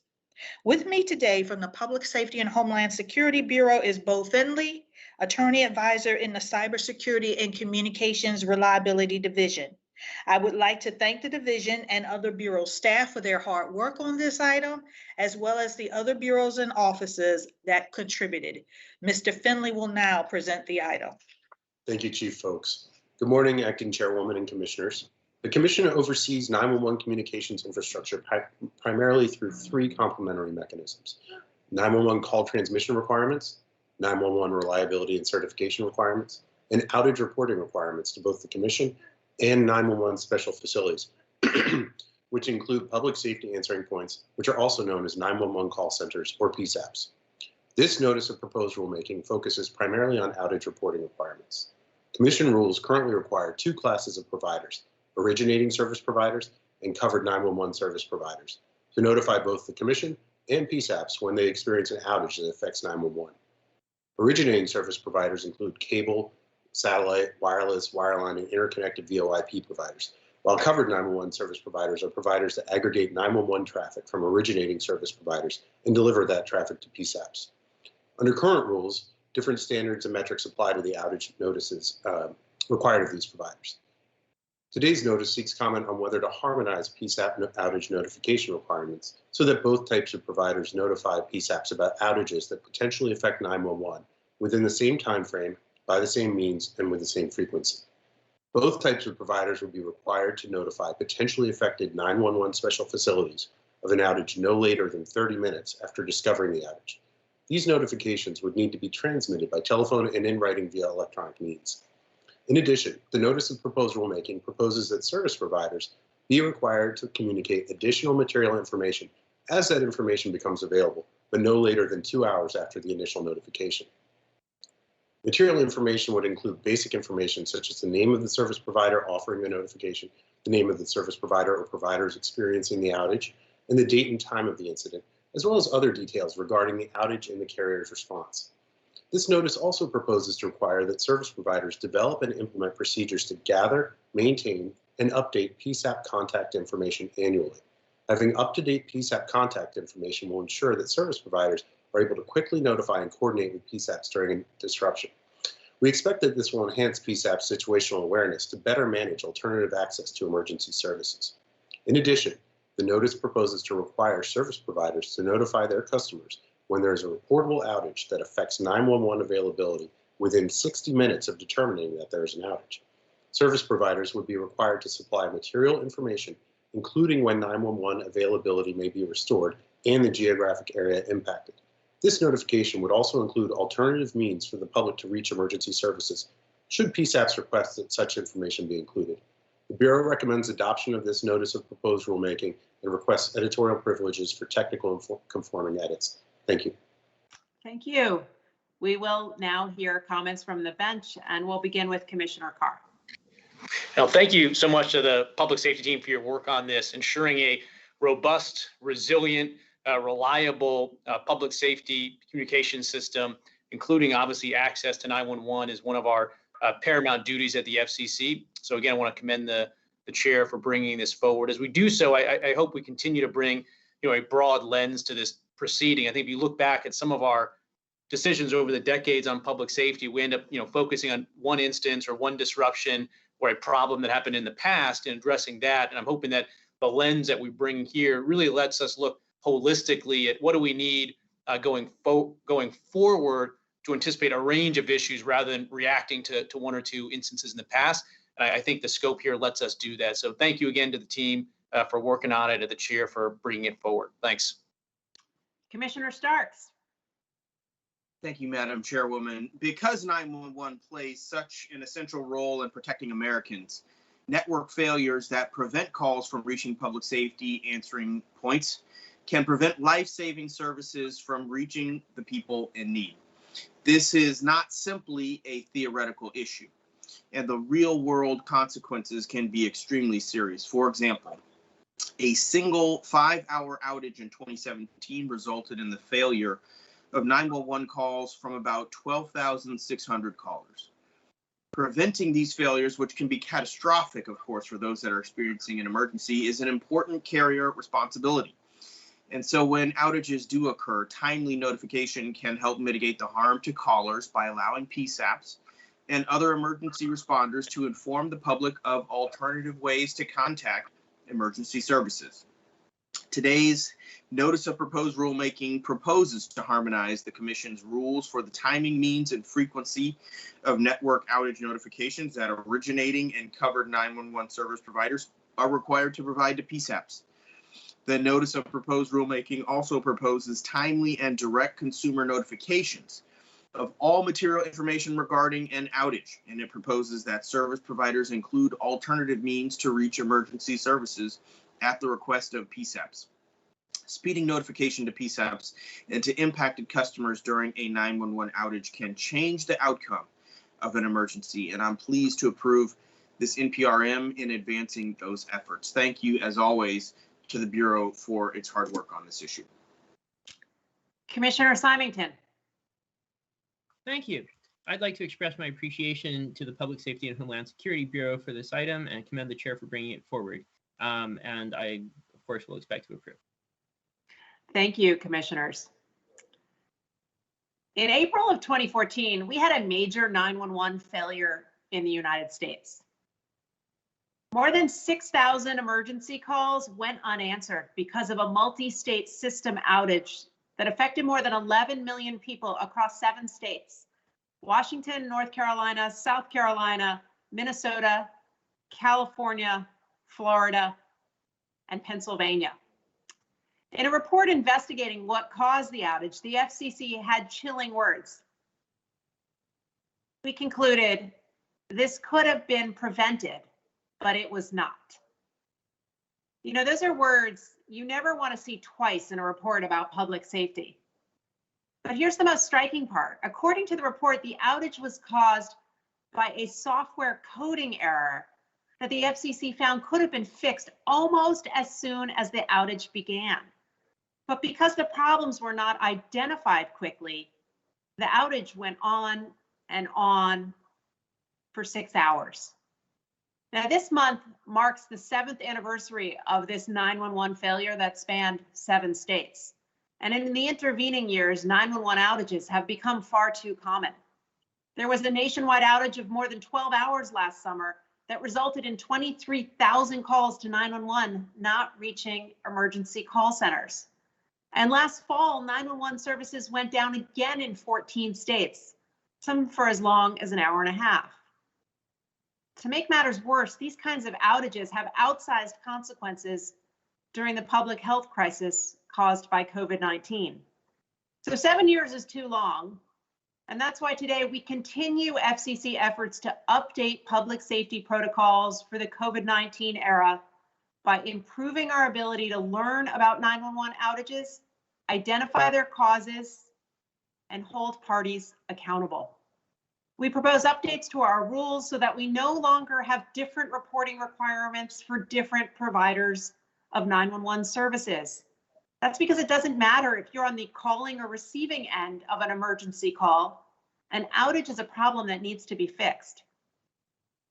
With me today from the Public Safety and Homeland Security Bureau is Bo Finley, Attorney Advisor in the Cybersecurity and Communications Reliability Division. I would like to thank the division and other Bureau staff for their hard work on this item, as well as the other bureaus and offices that contributed. Mr. Finley will now present the item. Thank you, Chief Folks. Good morning, Acting Chairwoman and Commissioners. The Commission oversees 911 communications infrastructure primarily through three complementary mechanisms: 911 call transmission requirements, 911 reliability and certification requirements, and outage reporting requirements to both the Commission and 911 special facilities, which include public safety answering points, which are also known as 911 call centers or PSAPs. This notice of proposed rulemaking focuses primarily on outage reporting requirements. Commission rules currently require two classes of providers: originating service providers and covered 911 service providers, to notify both the Commission and PSAPs when they experience an outage that affects 911. Originating service providers include cable, satellite, wireless, wireline, and interconnected VoIP providers, while covered 911 service providers are providers that aggregate 911 traffic from originating service providers and deliver that traffic to PSAPs. Under current rules, different standards and metrics apply to the outage notices required of these providers. Today's notice seeks comment on whether to harmonize PSAP outage notification requirements so that both types of providers notify PSAPs about outages that potentially affect 911 within the same time frame, by the same means, and with the same frequency. Both types of providers will be required to notify potentially affected 911 special facilities of an outage no later than 30 minutes after discovering the outage. These notifications would need to be transmitted by telephone and in writing via electronic means. In addition, the notice of proposed rulemaking proposes that service providers be required to communicate additional material information as that information becomes available, but no later than 2 hours after the initial notification. Material information would include basic information such as the name of the service provider offering the notification, the name of the service provider or providers experiencing the outage, and the date and time of the incident, as well as other details regarding the outage and the carrier's response. This notice also proposes to require that service providers develop and implement procedures to gather, maintain, and update PSAP contact information annually. Having up-to-date PSAP contact information will ensure that service providers are able to quickly notify and coordinate with PSAPs during a disruption. We expect that this will enhance PSAP's situational awareness to better manage alternative access to emergency services. In addition, the notice proposes to require service providers to notify their customers when there is a reportable outage that affects 911 availability within 60 minutes of determining that there is an outage. Service providers would be required to supply material information, including when 911 availability may be restored and the geographic area impacted. This notification would also include alternative means for the public to reach emergency services, should PSAPs request that such information be included. The Bureau recommends adoption of this notice of proposed rulemaking and requests editorial privileges for technical and conforming edits. Thank you. Thank you. We will now hear comments from the bench, and we'll begin with Commissioner Carr. Now, thank you so much to the public safety team for your work on this. Ensuring a robust, resilient, reliable public safety communication system, including obviously access to 911, is one of our paramount duties at the FCC. So again, I want to commend the chair for bringing this forward. As we do so, I hope we continue to bring a broad lens to this proceeding. I think if you look back at some of our decisions over the decades on public safety, we end up focusing on one instance or one disruption or a problem that happened in the past and addressing that. And I'm hoping that the lens that we bring here really lets us look holistically at what do we need going forward to anticipate a range of issues rather than reacting to one or two instances in the past. And I think the scope here lets us do that. So thank you again to the team for working on it, and the chair for bringing it forward. Thanks. Commissioner Starks. Thank you, Madam Chairwoman. Because 911 plays such an essential role in protecting Americans, network failures that prevent calls from reaching public safety answering points can prevent life-saving services from reaching the people in need. This is not simply a theoretical issue, and the real-world consequences can be extremely serious. For example, a single 5-hour outage in 2017 resulted in the failure of 911 calls from about 12,600 callers. Preventing these failures, which can be catastrophic, of course, for those that are experiencing an emergency, is an important carrier responsibility. And so when outages do occur, timely notification can help mitigate the harm to callers by allowing PSAPs and other emergency responders to inform the public of alternative ways to contact emergency services. Today's notice of proposed rulemaking proposes to harmonize the Commission's rules for the timing, means, and frequency of network outage notifications that originating and covered 911 service providers are required to provide to PSAPs. The notice of proposed rulemaking also proposes timely and direct consumer notifications of all material information regarding an outage, and it proposes that service providers include alternative means to reach emergency services at the request of PSAPs. Speeding notification to PSAPs and to impacted customers during a 911 outage can change the outcome of an emergency, and I'm pleased to approve this NPRM in advancing those efforts. Thank you, as always, to the Bureau for its hard work on this issue. Commissioner Symington. Thank you. I'd like to express my appreciation to the Public Safety and Homeland Security Bureau for this item and commend the chair for bringing it forward. And I, of course, will expect to approve. Thank you, commissioners. In April of 2014, we had a major 911 failure in the United States. More than 6,000 emergency calls went unanswered because of a multi-state system outage that affected more than 11 million people across 7 states: Washington, North Carolina, South Carolina, Minnesota, California, Florida, and Pennsylvania. In a report investigating what caused the outage, the FCC had chilling words. We concluded this could have been prevented, but it was not. You know, those are words you never want to see twice in a report about public safety. But here's the most striking part. According to the report, the outage was caused by a software coding error that the FCC found could have been fixed almost as soon as the outage began. But because the problems were not identified quickly, the outage went on and on for 6 hours. Now, this month marks the 7th anniversary of this 911 failure that spanned 7 states. And in the intervening years, 911 outages have become far too common. There was a nationwide outage of more than 12 hours last summer that resulted in 23,000 calls to 911 not reaching emergency call centers. And last fall, 911 services went down again in 14 states, some for as long as an hour and a half. To make matters worse, these kinds of outages have outsized consequences during the public health crisis caused by COVID-19. So 7 years is too long, and that's why today we continue FCC efforts to update public safety protocols for the COVID-19 era by improving our ability to learn about 911 outages, identify their causes, and hold parties accountable. We propose updates to our rules so that we no longer have different reporting requirements for different providers of 911 services. That's because it doesn't matter if you're on the calling or receiving end of an emergency call. An outage is a problem that needs to be fixed.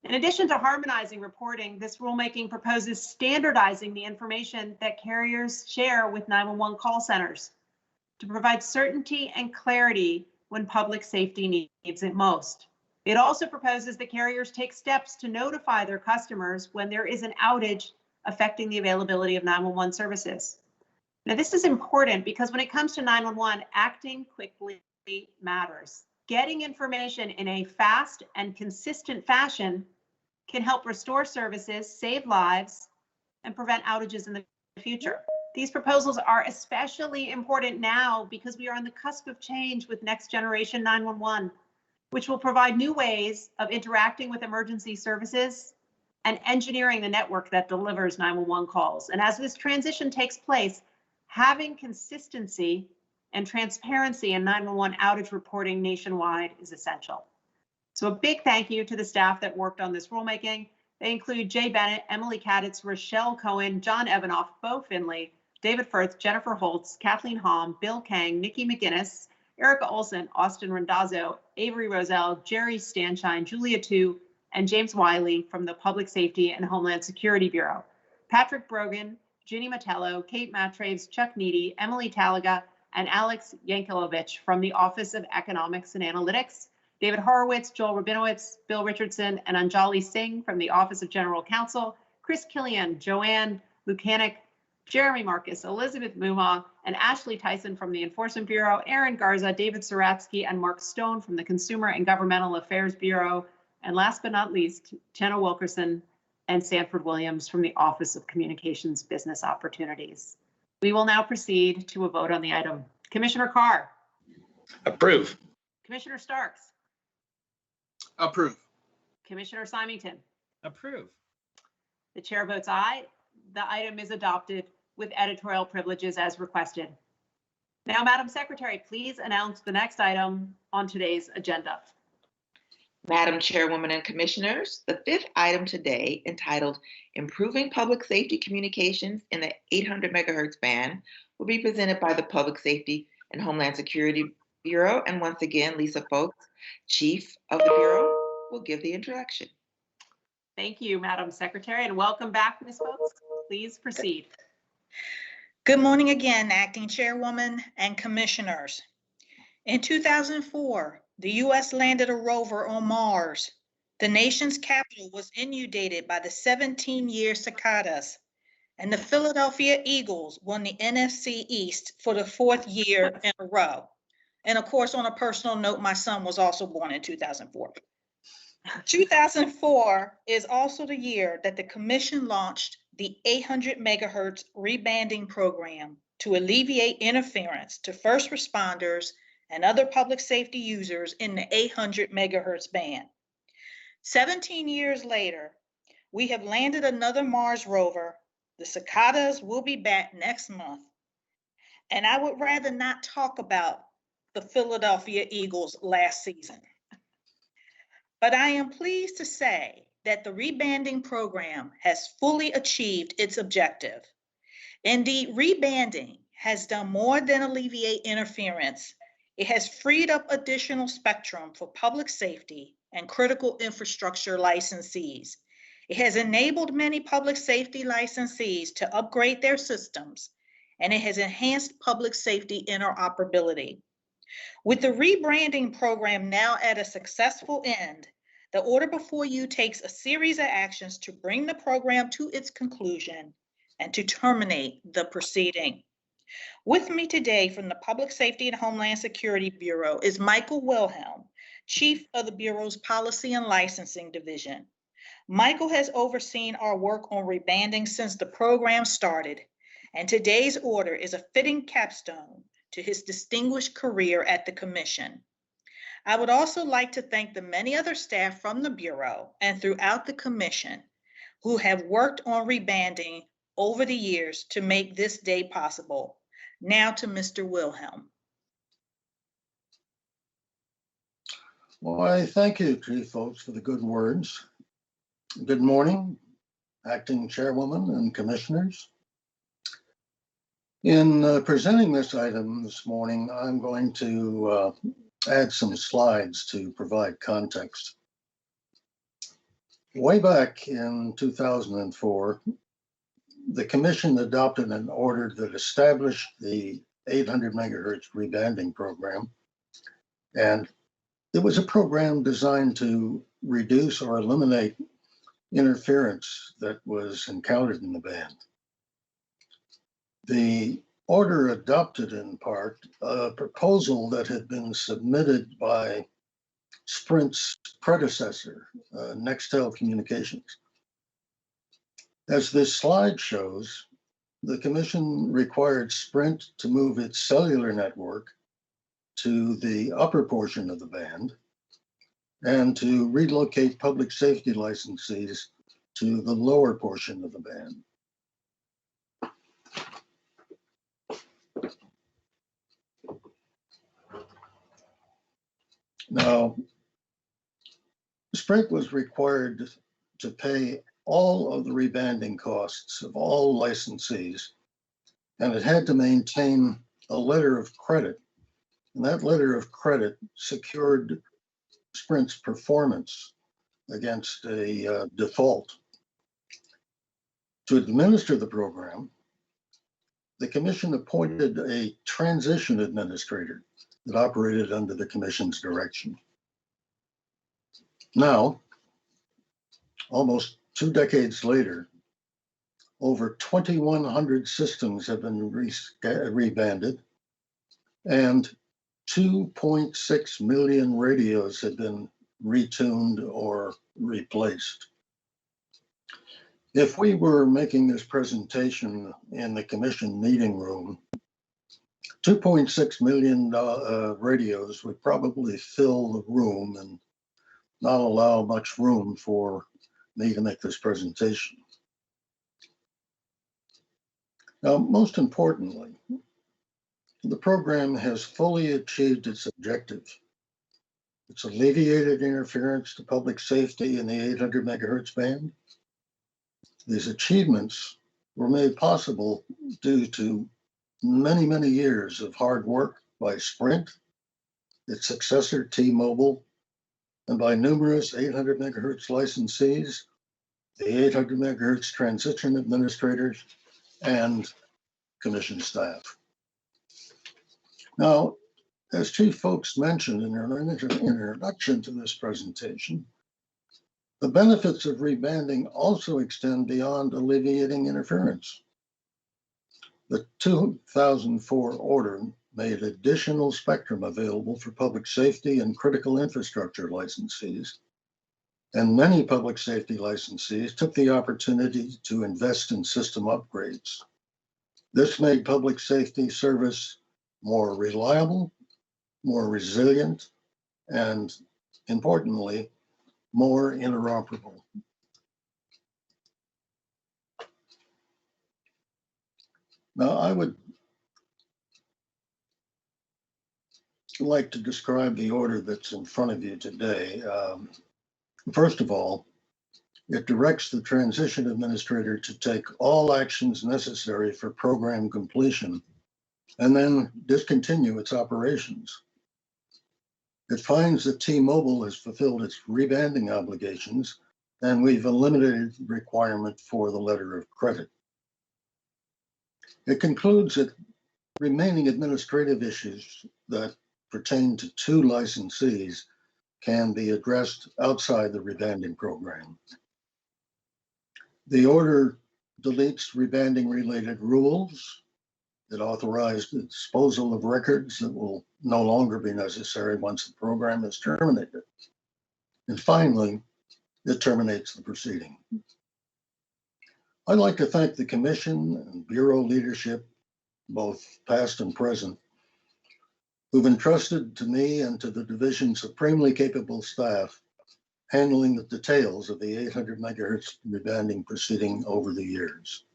In addition to harmonizing reporting, this rulemaking proposes standardizing the information that carriers share with 911 call centers to provide certainty and clarity when public safety needs it most. It also proposes that carriers take steps to notify their customers when there is an outage affecting the availability of 911 services. Now, this is important because when it comes to 911, acting quickly matters. Getting information in a fast and consistent fashion can help restore services, save lives, and prevent outages in the future. These proposals are especially important now because we are on the cusp of change with next generation 911, which will provide new ways of interacting with emergency services and engineering the network that delivers 911 calls. And as this transition takes place, having consistency and transparency in 911 outage reporting nationwide is essential. So a big thank you to the staff that worked on this rulemaking. They include Jay Bennett, Emily Kaditz, Rochelle Cohen, John Evanoff, Bo Finley, David Firth, Jennifer Holtz, Kathleen Hom, Bill Kang, Nikki McGinnis, Erica Olson, Austin Randazzo, Avery Roselle, Jerry Stanshine, Julia Tu, and James Wiley from the Public Safety and Homeland Security Bureau. Patrick Brogan, Ginny Matello, Kate Matraves, Chuck Needy, Emily Talaga, and Alex Yankelovich from the Office of Economics and Analytics, David Horowitz, Joel Rabinowitz, Bill Richardson, and Anjali Singh from the Office of General Counsel, Chris Killian, Joanne Lukanik, Jeremy Marcus, Elizabeth Muma, and Ashley Tyson from the Enforcement Bureau, Aaron Garza, David Saratsky, and Mark Stone from the Consumer and Governmental Affairs Bureau, and last but not least, Jenna Wilkerson and Sanford Williams from the Office of Communications Business Opportunities. We will now proceed to a vote on the item. Commissioner Carr. Approve. Commissioner Starks. Approve. Commissioner Symington. Approve. The chair votes aye. The item is adopted with editorial privileges as requested. Now, Madam Secretary, please announce the next item on today's agenda. Madam Chairwoman and Commissioners, the fifth item today, entitled Improving Public Safety Communications in the 800 Megahertz Band, will be presented by the Public Safety and Homeland Security Bureau. And once again, Lisa Folks, Chief of the Bureau, will give the introduction. Thank you, Madam Secretary, and welcome back, Ms. Folks. Please proceed. Good morning again, Acting Chairwoman and Commissioners. In 2004, the U.S. landed a rover on Mars. The nation's capital was inundated by the 17-year cicadas, and the Philadelphia Eagles won the NFC East for the fourth year in a row. And of course, on a personal note, my son was also born in 2004. 2004 is also the year that the Commission launched the 800 megahertz rebanding program to alleviate interference to first responders and other public safety users in the 800 megahertz band. 17 years later, we have landed another Mars rover. The cicadas will be back next month. And I would rather not talk about the Philadelphia Eagles last season. But I am pleased to say that the rebanding program has fully achieved its objective. Indeed, rebanding has done more than alleviate interference. It has freed up additional spectrum for public safety and critical infrastructure licensees. It has enabled many public safety licensees to upgrade their systems, and it has enhanced public safety interoperability. With the rebranding program now at a successful end, The order before you takes a series of actions to bring the program to its conclusion and to terminate the proceeding. With me today from the Public Safety and Homeland Security Bureau is Michael Wilhelm, Chief of the Bureau's Policy and Licensing Division. Michael has overseen our work on rebanding since the program started, and today's order is a fitting capstone to his distinguished career at the Commission. I would also like to thank the many other staff from the Bureau and throughout the Commission who have worked on rebanding over the years to make this day possible. Now to Mr. Wilhelm. Well, I thank you, Chief folks, for the good words. Good morning, Acting Chairwoman and Commissioners. In presenting this item this morning, I'm going to add some slides to provide context. Way back in 2004, the Commission adopted an order that established the 800 megahertz rebanding program, and it was a program designed to reduce or eliminate interference that was encountered in the band. The order adopted in part a proposal that had been submitted by Sprint's predecessor, Nextel Communications. As this slide shows, the Commission required Sprint to move its cellular network to the upper portion of the band and to relocate public safety licensees to the lower portion of the band. Now, Sprint was required to pay all of the rebanding costs of all licensees, and it had to maintain a letter of credit. And that letter of credit secured Sprint's performance against a default. To administer the program, the Commission appointed a transition administrator that operated under the Commission's direction. Now, almost 2 decades later, over 2,100 systems have been rebanded, and 2.6 million radios have been retuned or replaced. If we were making this presentation in the Commission meeting room, 2.6 million radios would probably fill the room and not allow much room for me to make this presentation. Now, most importantly, the program has fully achieved its objective. It's alleviated interference to public safety in the 800 megahertz band. These achievements were made possible due to many, many years of hard work by Sprint, its successor T-Mobile, and by numerous 800 megahertz licensees, the 800 megahertz transition administrators, and Commission staff. Now, as Chief Folks mentioned in their introduction to this presentation, the benefits of rebanding also extend beyond alleviating interference. The 2004 order made additional spectrum available for public safety and critical infrastructure licensees, and many public safety licensees took the opportunity to invest in system upgrades. This made public safety service more reliable, more resilient, and importantly, more interoperable. Now, I would like to describe the order that's in front of you today. First of all, it directs the transition administrator to take all actions necessary for program completion and then discontinue its operations. It finds that T-Mobile has fulfilled its rebanding obligations, and we've eliminated the requirement for the letter of credit. It concludes that remaining administrative issues that pertain to 2 licensees can be addressed outside the rebanding program. The order deletes rebanding related rules. It authorized the disposal of records that will no longer be necessary once the program is terminated. And finally, it terminates the proceeding. I'd like to thank the Commission and Bureau leadership, both past and present, who've entrusted to me and to the division's supremely capable staff handling the details of the 800 megahertz rebanding proceeding over the years.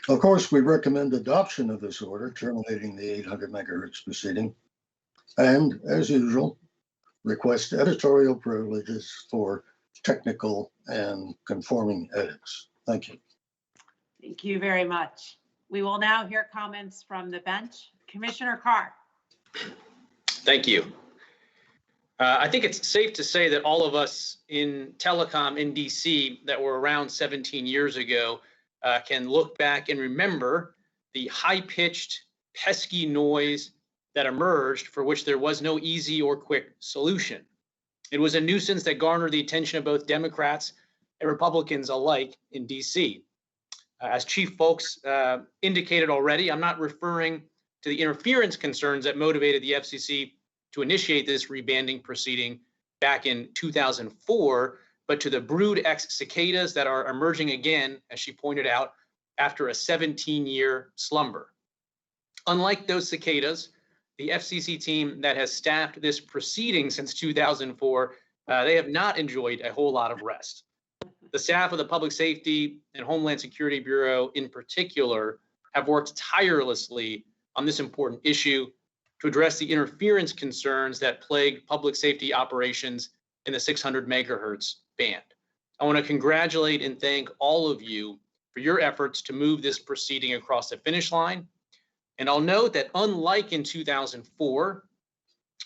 Of course, we recommend adoption of this order terminating the 800 megahertz proceeding, and as usual, request editorial privileges for technical and conforming edits. Thank you. Thank you very much. We will now hear comments from the bench. Commissioner Carr. Thank you. I think it's safe to say that all of us in telecom in DC that were around 17 years ago can look back and remember the high-pitched, pesky noise that emerged for which there was no easy or quick solution. It was a nuisance that garnered the attention of both Democrats and Republicans alike in DC. As Chief Folks indicated already, I'm not referring to the interference concerns that motivated the FCC to initiate this rebanding proceeding back in 2004, but to the brood X cicadas that are emerging again, as she pointed out, after a 17-year slumber. Unlike those cicadas, the FCC team that has staffed this proceeding since 2004, they have not enjoyed a whole lot of rest. The staff of the Public Safety and Homeland Security Bureau in particular have worked tirelessly on this important issue to address the interference concerns that plague public safety operations in the 600 megahertz band. I want to congratulate and thank all of you for your efforts to move this proceeding across the finish line. And I'll note that unlike in 2004,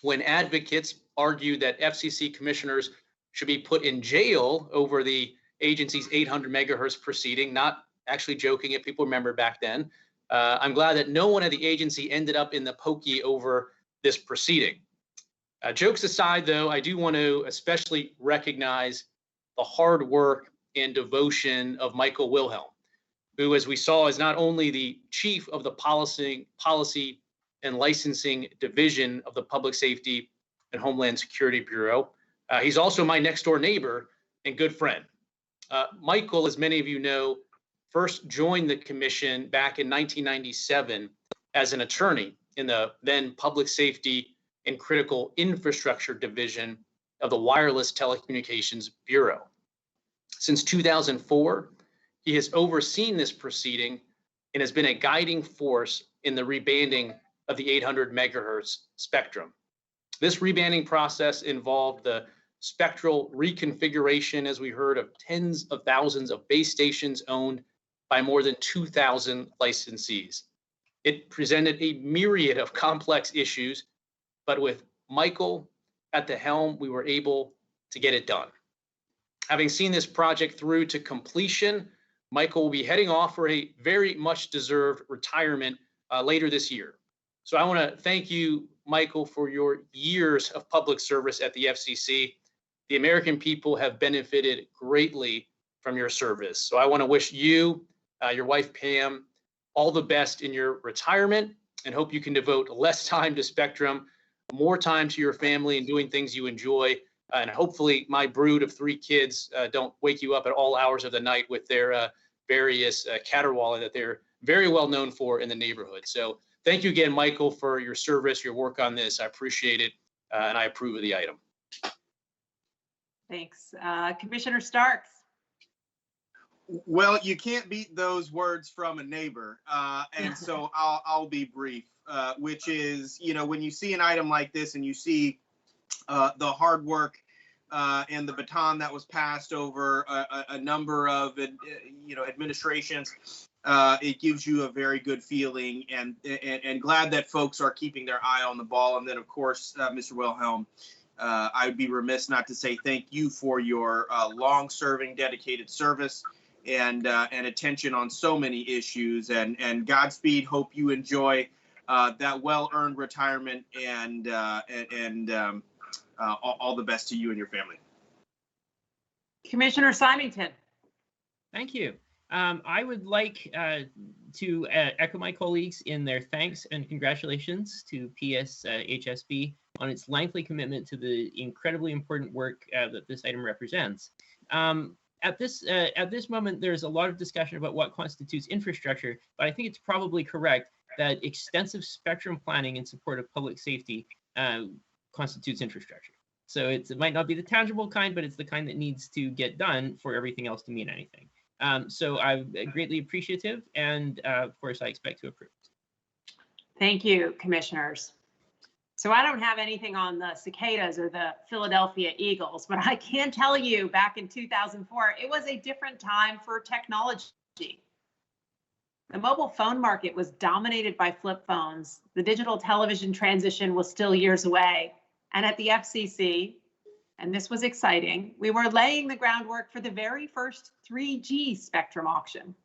when advocates argued that FCC commissioners should be put in jail over the agency's 800 megahertz proceeding, not actually joking if people remember back then, I'm glad that no one at the agency ended up in the pokey over this proceeding. Jokes aside, though, I do want to especially recognize the hard work and devotion of Michael Wilhelm, who, as we saw, is not only the chief of the policy and licensing division of the Public Safety and Homeland Security Bureau. He's also my next door neighbor and good friend. Michael, as many of you know, first joined the commission back in 1997 as an attorney in the then Public Safety and Critical Infrastructure Division of the Wireless Telecommunications Bureau. Since 2004, he has overseen this proceeding and has been a guiding force in the rebanding of the 800 megahertz spectrum. This rebanding process involved the spectral reconfiguration, as we heard, of tens of thousands of base stations owned by more than 2,000 licensees. It presented a myriad of complex issues, but with Michael at the helm, we were able to get it done. Having seen this project through to completion, Michael will be heading off for a very much deserved retirement later this year. So I want to thank you, Michael, for your years of public service at the FCC. The American people have benefited greatly from your service. So I want to wish you, your wife, Pam, all the best in your retirement and hope you can devote less time to Spectrum, more time to your family and doing things you enjoy. And hopefully my brood of 3 kids don't wake you up at all hours of the night with their various caterwauling that they're very well known for in the neighborhood. So thank you again, Michael, for your service, your work on this. I appreciate it, and I approve of the item. Thanks. Commissioner Starks. Well, you can't beat those words from a neighbor, and so I'll be brief, which is, you know, when you see an item like this and you see the hard work and the baton that was passed over a number of, administrations, it gives you a very good feeling, and glad that folks are keeping their eye on the ball. And then, of course, Mr. Wilhelm, I would be remiss not to say thank you for your long-serving, dedicated service and attention on so many issues. And Godspeed. Hope you enjoy that well-earned retirement and all the best to you and your family. Commissioner Symington. Thank you. I would like to echo my colleagues in their thanks and congratulations to PSHSB on its lengthy commitment to the incredibly important work that this item represents. At this moment, there's a lot of discussion about what constitutes infrastructure, but I think it's probably correct that extensive spectrum planning in support of public safety constitutes infrastructure. So it might not be the tangible kind, but it's the kind that needs to get done for everything else to mean anything. So I'm greatly appreciative, and of course, I expect to approve. Thank you, commissioners. So I don't have anything on the cicadas or the Philadelphia Eagles, but I can tell you back in 2004, it was a different time for technology. The mobile phone market was dominated by flip phones. The digital television transition was still years away. And at the FCC, and this was exciting, we were laying the groundwork for the very first 3G spectrum auction.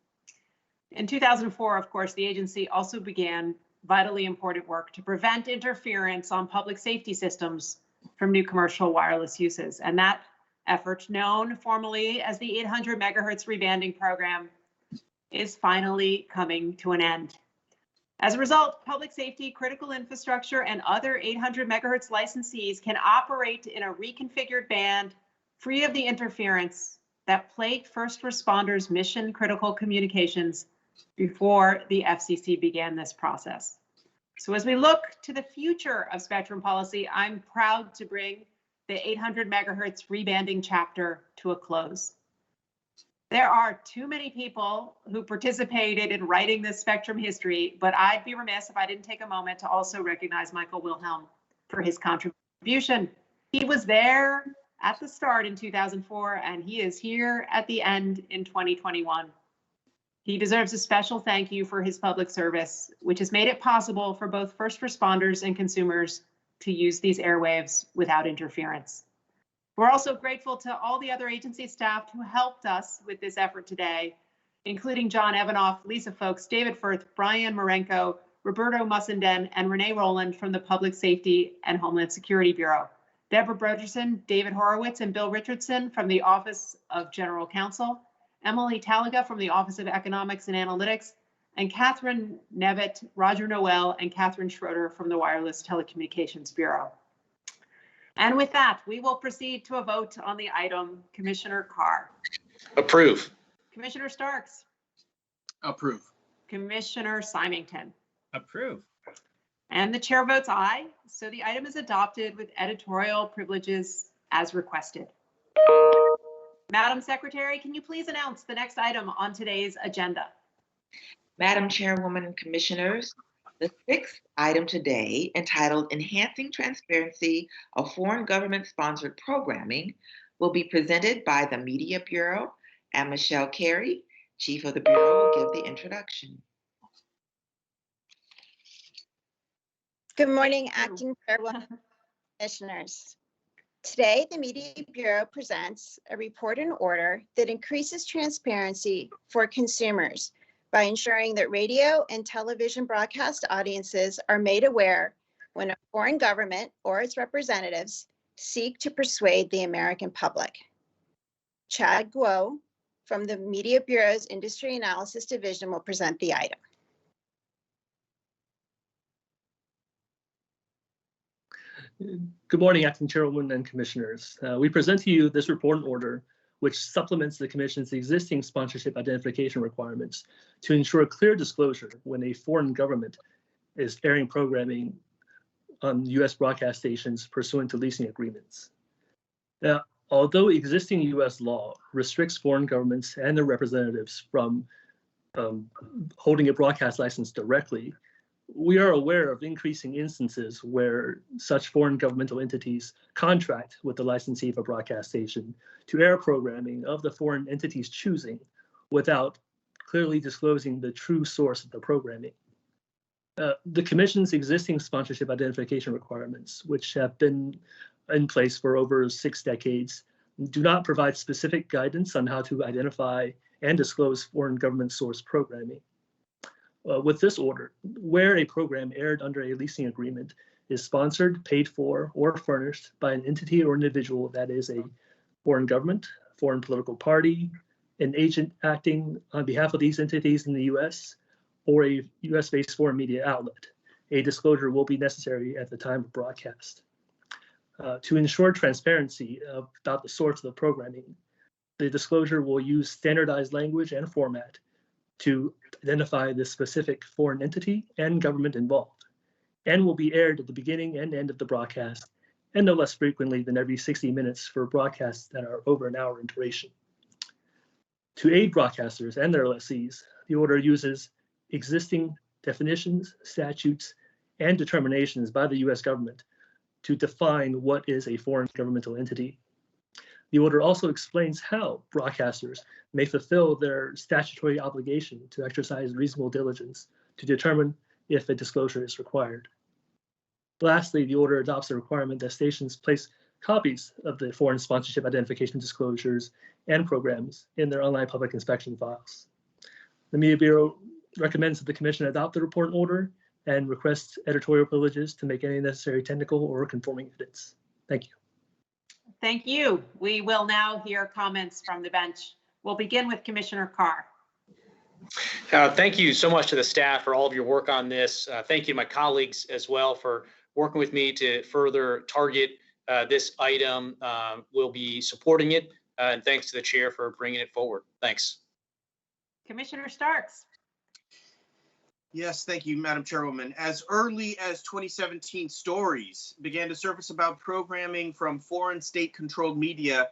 In 2004, of course, the agency also began vitally important work to prevent interference on public safety systems from new commercial wireless uses. And that effort, known formally as the 800 megahertz rebanding program, is finally coming to an end. As a result, public safety, critical infrastructure, and other 800 megahertz licensees can operate in a reconfigured band free of the interference that plagued first responders' mission critical communications before the FCC began this process. So as we look to the future of spectrum policy, I'm proud to bring the 800 megahertz rebanding chapter to a close. There are too many people who participated in writing this spectrum history, but I'd be remiss if I didn't take a moment to also recognize Michael Wilhelm for his contribution. He was there at the start in 2004, and he is here at the end in 2021. He deserves a special thank you for his public service, which has made it possible for both first responders and consumers to use these airwaves without interference. We're also grateful to all the other agency staff who helped us with this effort today, including John Evanoff, Lisa Folks, David Firth, Brian Marenko, Roberto Mussenden, and Renee Rowland from the Public Safety and Homeland Security Bureau, Deborah Broderson, David Horowitz, and Bill Richardson from the Office of General Counsel, Emily Talaga from the Office of Economics and Analytics, and Catherine Nevitt, Roger Noel, and Catherine Schroeder from the Wireless Telecommunications Bureau. And with that, we will proceed to a vote on the item. Commissioner Carr. Approve. Commissioner Starks. Approve. Commissioner Symington. Approve. And the chair votes aye. So the item is adopted with editorial privileges as requested. Madam Secretary, can you please announce the next item on today's agenda? Madam Chairwoman and Commissioners, the sixth item today, entitled Enhancing Transparency of Foreign Government-Sponsored Programming, will be presented by the Media Bureau, and Michelle Carey, Chief of the Bureau, will give the introduction. Good morning, Acting Chairwoman, Commissioners. Today, the Media Bureau presents a report and order that increases transparency for consumers by ensuring that radio and television broadcast audiences are made aware when a foreign government or its representatives seek to persuade the American public. Chad Guo from the Media Bureau's Industry Analysis Division will present the item. Good morning, Acting Chairwoman and Commissioners. We present to you this report and order, which supplements the Commission's existing sponsorship identification requirements to ensure clear disclosure when a foreign government is airing programming on U.S. broadcast stations pursuant to leasing agreements. Now, although existing U.S. law restricts foreign governments and their representatives from holding a broadcast license directly, we are aware of increasing instances where such foreign governmental entities contract with the licensee of a broadcast station to air programming of the foreign entity's choosing without clearly disclosing the true source of the programming. The Commission's existing sponsorship identification requirements, which have been in place for over 6 decades, do not provide specific guidance on how to identify and disclose foreign government source programming. With this order, where a program aired under a leasing agreement is sponsored, paid for, or furnished by an entity or individual that is a foreign government, foreign political party, an agent acting on behalf of these entities in the U.S., or a U.S.-based foreign media outlet. A disclosure will be necessary at the time of broadcast. To ensure transparency about the source of the programming, the disclosure will use standardized language and format to identify the specific foreign entity and government involved, and will be aired at the beginning and end of the broadcast, and no less frequently than every 60 minutes for broadcasts that are over an hour in duration. To aid broadcasters and their lessees, the order uses existing definitions, statutes, and determinations by the U.S. government to define what is a foreign governmental entity. The order also explains how broadcasters may fulfill their statutory obligation to exercise reasonable diligence to determine if a disclosure is required. Lastly, the order adopts a requirement that stations place copies of the foreign sponsorship identification disclosures and programs in their online public inspection files. The Media Bureau recommends that the Commission adopt the report and order and requests editorial privileges to make any necessary technical or conforming edits. Thank you. Thank you. We will now hear comments from the bench. We'll begin with Commissioner Carr. Thank you so much to the staff for all of your work on this. Thank you to my colleagues as well for working with me to further target this item. We'll be supporting it, and thanks to the chair for bringing it forward. Thanks. Commissioner Starks. Yes, thank you, Madam Chairwoman. As early as 2017, stories began to surface about programming from foreign state-controlled media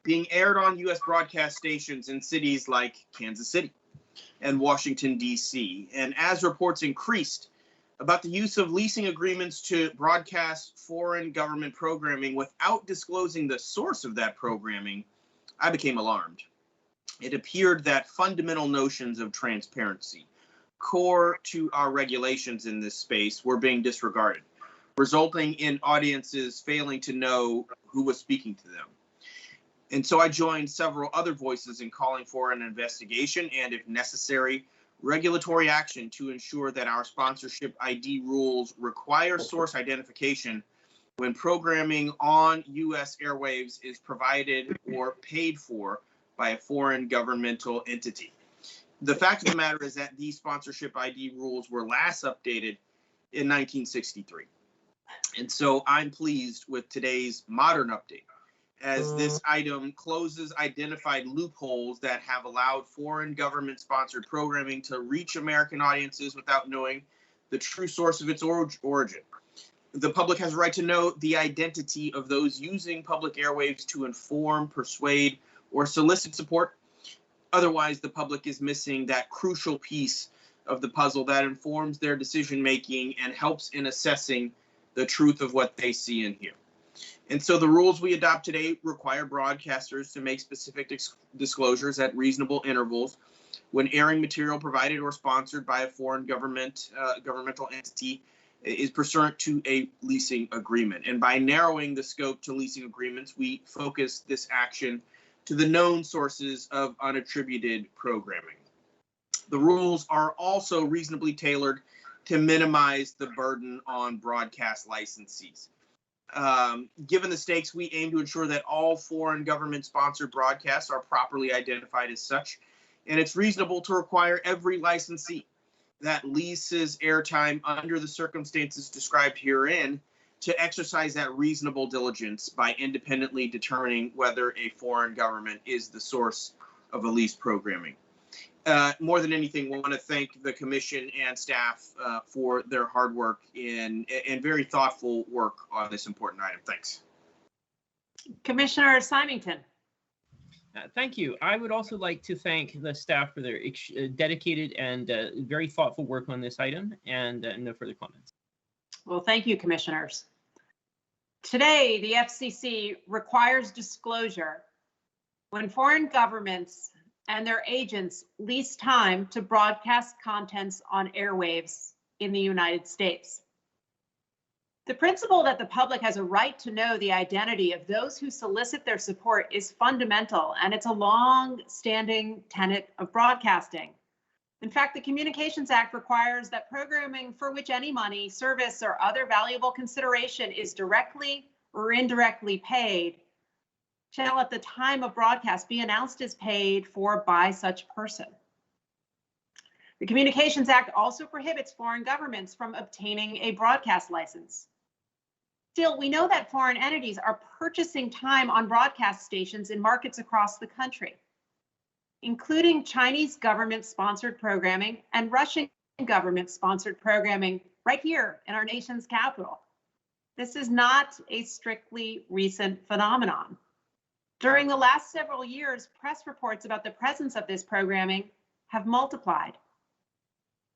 being aired on U.S. broadcast stations in cities like Kansas City and Washington, D.C. And as reports increased about the use of leasing agreements to broadcast foreign government programming without disclosing the source of that programming, I became alarmed. It appeared that fundamental notions of transparency, core to our regulations in this space, were being disregarded, resulting in audiences failing to know who was speaking to them. And so I joined several other voices in calling for an investigation and, if necessary, regulatory action to ensure that our sponsorship ID rules require source identification when programming on U.S. airwaves is provided or paid for by a foreign governmental entity. The fact of the matter is that these sponsorship ID rules were last updated in 1963. And so I'm pleased with today's modern update, as this item closes identified loopholes that have allowed foreign government-sponsored programming to reach American audiences without knowing the true source of its origin. The public has a right to know the identity of those using public airwaves to inform, persuade, or solicit support. Otherwise, the public is missing that crucial piece of the puzzle that informs their decision-making and helps in assessing the truth of what they see and hear. And so the rules we adopt today require broadcasters to make specific disclosures at reasonable intervals when airing material provided or sponsored by a foreign governmental entity is pursuant to a leasing agreement. And by narrowing the scope to leasing agreements, we focus this action to the known sources of unattributed programming. The rules are also reasonably tailored to minimize the burden on broadcast licensees. Given the stakes, we aim to ensure that all foreign government-sponsored broadcasts are properly identified as such, and it's reasonable to require every licensee that leases airtime under the circumstances described herein to exercise that reasonable diligence by independently determining whether a foreign government is the source of a leased programming. More than anything, we want to thank the Commission and staff for their hard work and very thoughtful work on this important item. Thanks. Commissioner Symington. Thank you. I would also like to thank the staff for their dedicated and very thoughtful work on this item, and no further comments. Well, thank you, commissioners. Today, the FCC requires disclosure when foreign governments and their agents lease time to broadcast contents on airwaves in the United States. The principle that the public has a right to know the identity of those who solicit their support is fundamental, and it's a long-standing tenet of broadcasting. In fact, the Communications Act requires that programming for which any money, service, or other valuable consideration is directly or indirectly paid shall at the time of broadcast be announced as paid for by such person. The Communications Act also prohibits foreign governments from obtaining a broadcast license. Still, we know that foreign entities are purchasing time on broadcast stations in markets across the country, including Chinese government-sponsored programming and Russian government-sponsored programming right here in our nation's capital. This is not a strictly recent phenomenon. During the last several years, press reports about the presence of this programming have multiplied.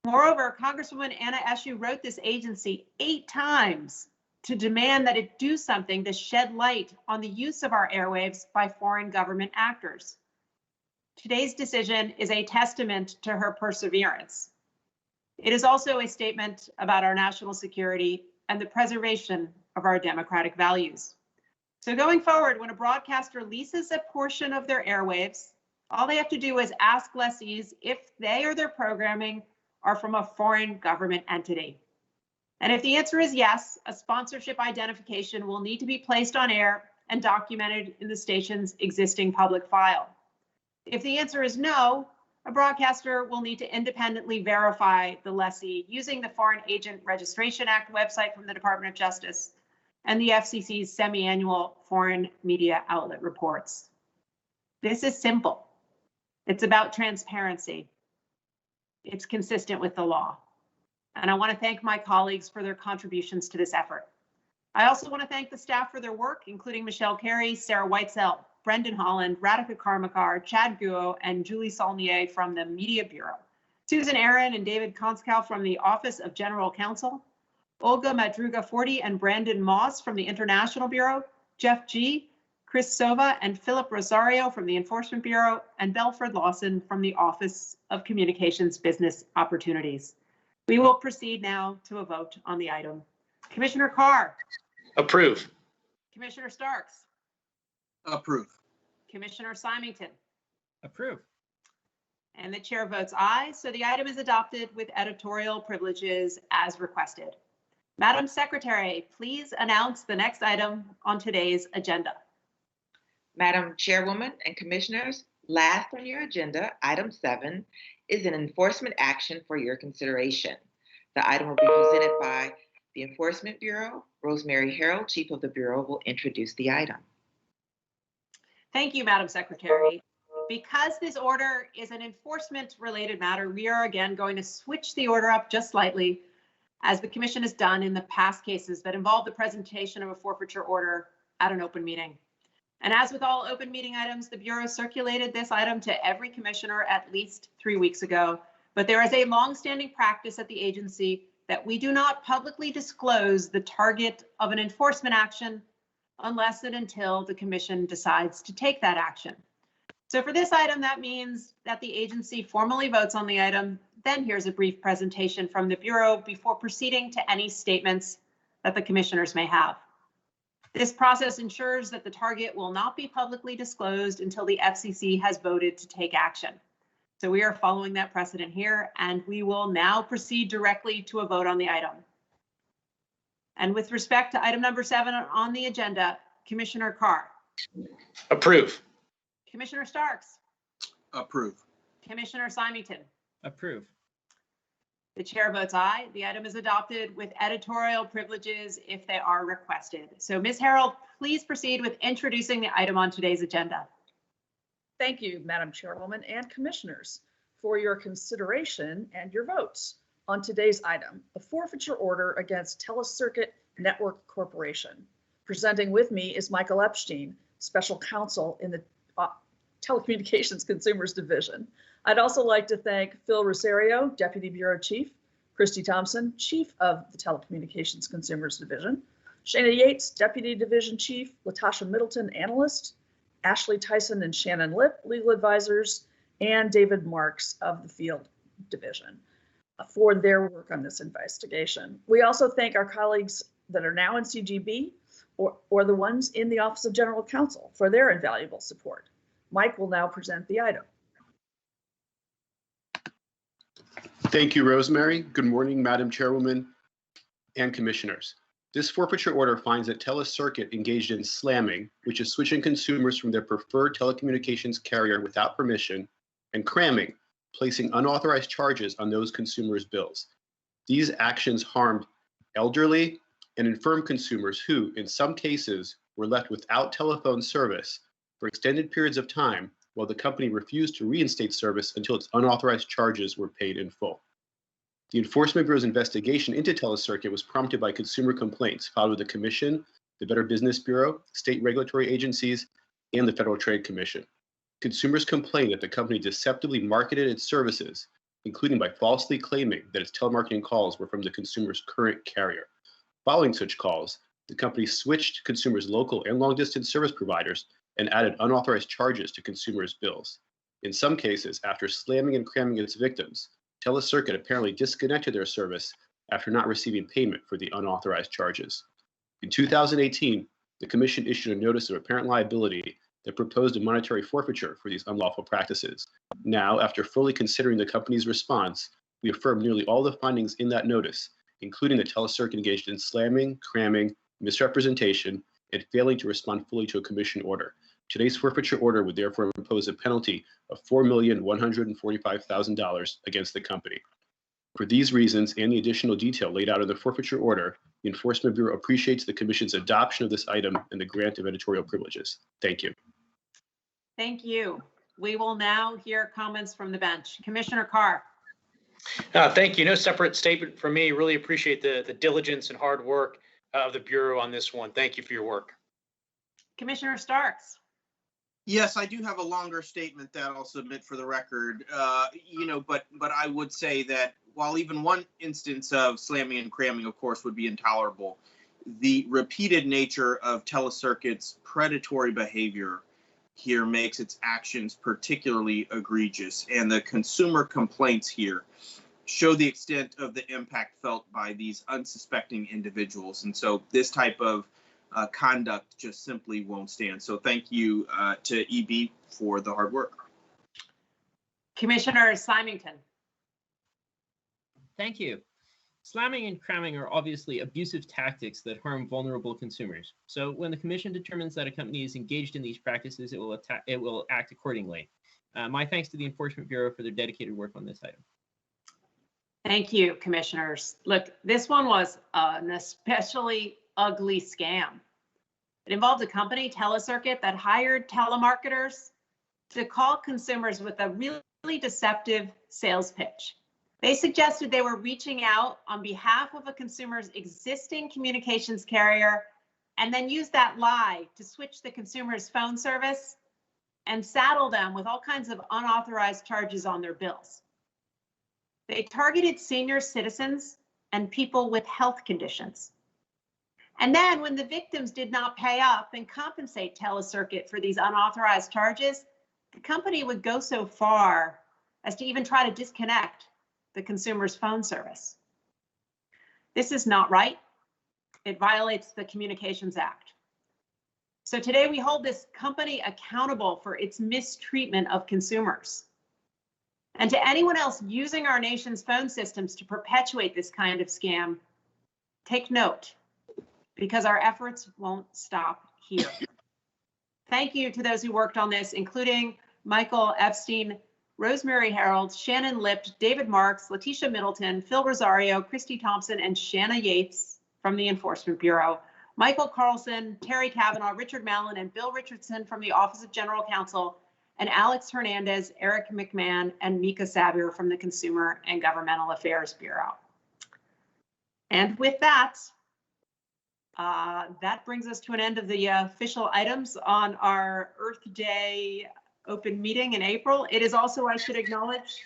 Moreover, Congresswoman Anna Eshoo wrote this agency 8 times to demand that it do something to shed light on the use of our airwaves by foreign government actors. Today's decision is a testament to her perseverance. It is also a statement about our national security and the preservation of our democratic values. So going forward, when a broadcaster leases a portion of their airwaves, all they have to do is ask lessees if they or their programming are from a foreign government entity. And if the answer is yes, a sponsorship identification will need to be placed on air and documented in the station's existing public file. If the answer is no, a broadcaster will need to independently verify the lessee using the Foreign Agent Registration Act website from the Department of Justice and the FCC's semi-annual foreign media outlet reports. This is simple. It's about transparency. It's consistent with the law. And I want to thank my colleagues for their contributions to this effort. I also want to thank the staff for their work, including Michelle Carey, Sarah Whitesell, Brendan Holland, Rita Cookmeyer, Chad Guo, and Julie Saulnier from the Media Bureau, Susan Aaron and David Konskow from the Office of General Counsel, Olga Madruga-Forty and Brandon Moss from the International Bureau, Jeff G., Chris Sova and Philip Rosario from the Enforcement Bureau, and Belford Lawson from the Office of Communications Business Opportunities. We will proceed now to a vote on the item. Commissioner Carr. Approve. Commissioner Starks. Approve. Commissioner Symington. Approve. And the chair votes aye, so the item is adopted with editorial privileges as requested. Madam Secretary, please announce the next item on today's agenda. Madam Chairwoman and Commissioners, last on your agenda, item 7, is an enforcement action for your consideration. The item will be presented by the Enforcement Bureau. Rosemary Harrell, Chief of the Bureau, will introduce the item. Thank you, Madam Secretary. Because this order is an enforcement-related matter, we are again going to switch the order up just slightly, as the Commission has done in the past cases that involve the presentation of a forfeiture order at an open meeting. And as with all open meeting items, the Bureau circulated this item to every commissioner at least 3 weeks ago. But there is a longstanding practice at the agency that we do not publicly disclose the target of an enforcement action unless and until the Commission decides to take that action. So for this item, that means that the agency formally votes on the item, then here's a brief presentation from the Bureau before proceeding to any statements that the commissioners may have. This process ensures that the target will not be publicly disclosed until the FCC has voted to take action. So we are following that precedent here, and we will now proceed directly to a vote on the item. And with respect to item number 7 on the agenda, Commissioner Carr. Approve. Commissioner Starks. Approve. Commissioner Symington. Approve. The chair votes aye. The item is adopted with editorial privileges if they are requested. So Ms. Harrell, please proceed with introducing the item on today's agenda. Thank you, Madam Chairwoman and Commissioners, for your consideration and your votes on today's item, the forfeiture order against Telus Circuit Network Corporation. Presenting with me is Michael Epstein, Special Counsel in the Telecommunications Consumers Division. I'd also like to thank Phil Rosario, Deputy Bureau Chief, Christy Thompson, Chief of the Telecommunications Consumers Division, Shana Yates, Deputy Division Chief, Latasha Middleton, Analyst, Ashley Tyson and Shannon Lipp, Legal Advisors, and David Marks of the Field Division for their work on this investigation. We also thank our colleagues that are now in CGB or the ones in the Office of General Counsel for their invaluable support. Mike will now present the item. Thank you, Rosemary. Good morning, Madam Chairwoman and Commissioners. This forfeiture order finds that Telus Circuit engaged in slamming, which is switching consumers from their preferred telecommunications carrier without permission, and cramming, placing unauthorized charges on those consumers' bills. These actions harmed elderly and infirm consumers who, in some cases, were left without telephone service for extended periods of time while the company refused to reinstate service until its unauthorized charges were paid in full. The Enforcement Bureau's investigation into Telus Circuit was prompted by consumer complaints filed with the Commission, the Better Business Bureau, state regulatory agencies, and the Federal Trade Commission. Consumers complained that the company deceptively marketed its services, including by falsely claiming that its telemarketing calls were from the consumer's current carrier. Following such calls, the company switched consumers' local and long-distance service providers and added unauthorized charges to consumers' bills. In some cases, after slamming and cramming its victims, Telus Circuit apparently disconnected their service after not receiving payment for the unauthorized charges. In 2018, the Commission issued a notice of apparent liability that proposed a monetary forfeiture for these unlawful practices. Now, after fully considering the company's response, we affirm nearly all the findings in that notice, including that Telus Circuit engaged in slamming, cramming, misrepresentation, and failing to respond fully to a Commission order. Today's forfeiture order would therefore impose a penalty of $4,145,000 against the company. For these reasons and the additional detail laid out in the forfeiture order, the Enforcement Bureau appreciates the Commission's adoption of this item and the grant of editorial privileges. Thank you. Thank you. We will now hear comments from the bench. Commissioner Carr. Thank you. No separate statement from me. Really appreciate the diligence and hard work of the Bureau on this one. Thank you for your work. Commissioner Starks. Yes, I do have a longer statement that I'll submit for the record. But I would say that while even one instance of slamming and cramming, of course, would be intolerable, the repeated nature of Telus Circuit's predatory behavior here makes its actions particularly egregious, and the consumer complaints here show the extent of the impact felt by these unsuspecting individuals. And so this type of conduct just simply won't stand. So thank you to EB for the hard work. Commissioner Symington. Thank you. Slamming and cramming are obviously abusive tactics that harm vulnerable consumers. So when the Commission determines that a company is engaged in these practices, it will act accordingly. My thanks to the Enforcement Bureau for their dedicated work on this item. Thank you, Commissioners. Look, this one was an especially ugly scam. It involved a company, Telus Circuit, that hired telemarketers to call consumers with a really deceptive sales pitch. They suggested they were reaching out on behalf of a consumer's existing communications carrier and then use that lie to switch the consumer's phone service and saddle them with all kinds of unauthorized charges on their bills. They targeted senior citizens and people with health conditions. And then when the victims did not pay up and compensate Telus Circuit for these unauthorized charges, the company would go so far as to even try to disconnect the consumer's phone service. This is not right. It violates the Communications Act. So today we hold this company accountable for its mistreatment of consumers. And to anyone else using our nation's phone systems to perpetuate this kind of scam, take note, because our efforts won't stop here. Thank you to those who worked on this, including Michael Epstein, Rosemary Harold, Shannon Lipt, David Marks, Letitia Middleton, Phil Rosario, Christy Thompson, and Shanna Yates from the Enforcement Bureau, Michael Carlson, Terry Kavanaugh, Richard Mallon, and Bill Richardson from the Office of General Counsel, and Alex Hernandez, Eric McMahon, and Mika Sabir from the Consumer and Governmental Affairs Bureau. And with that, that brings us to an end of the official items on our Earth Day open meeting in April. It is also, I should acknowledge,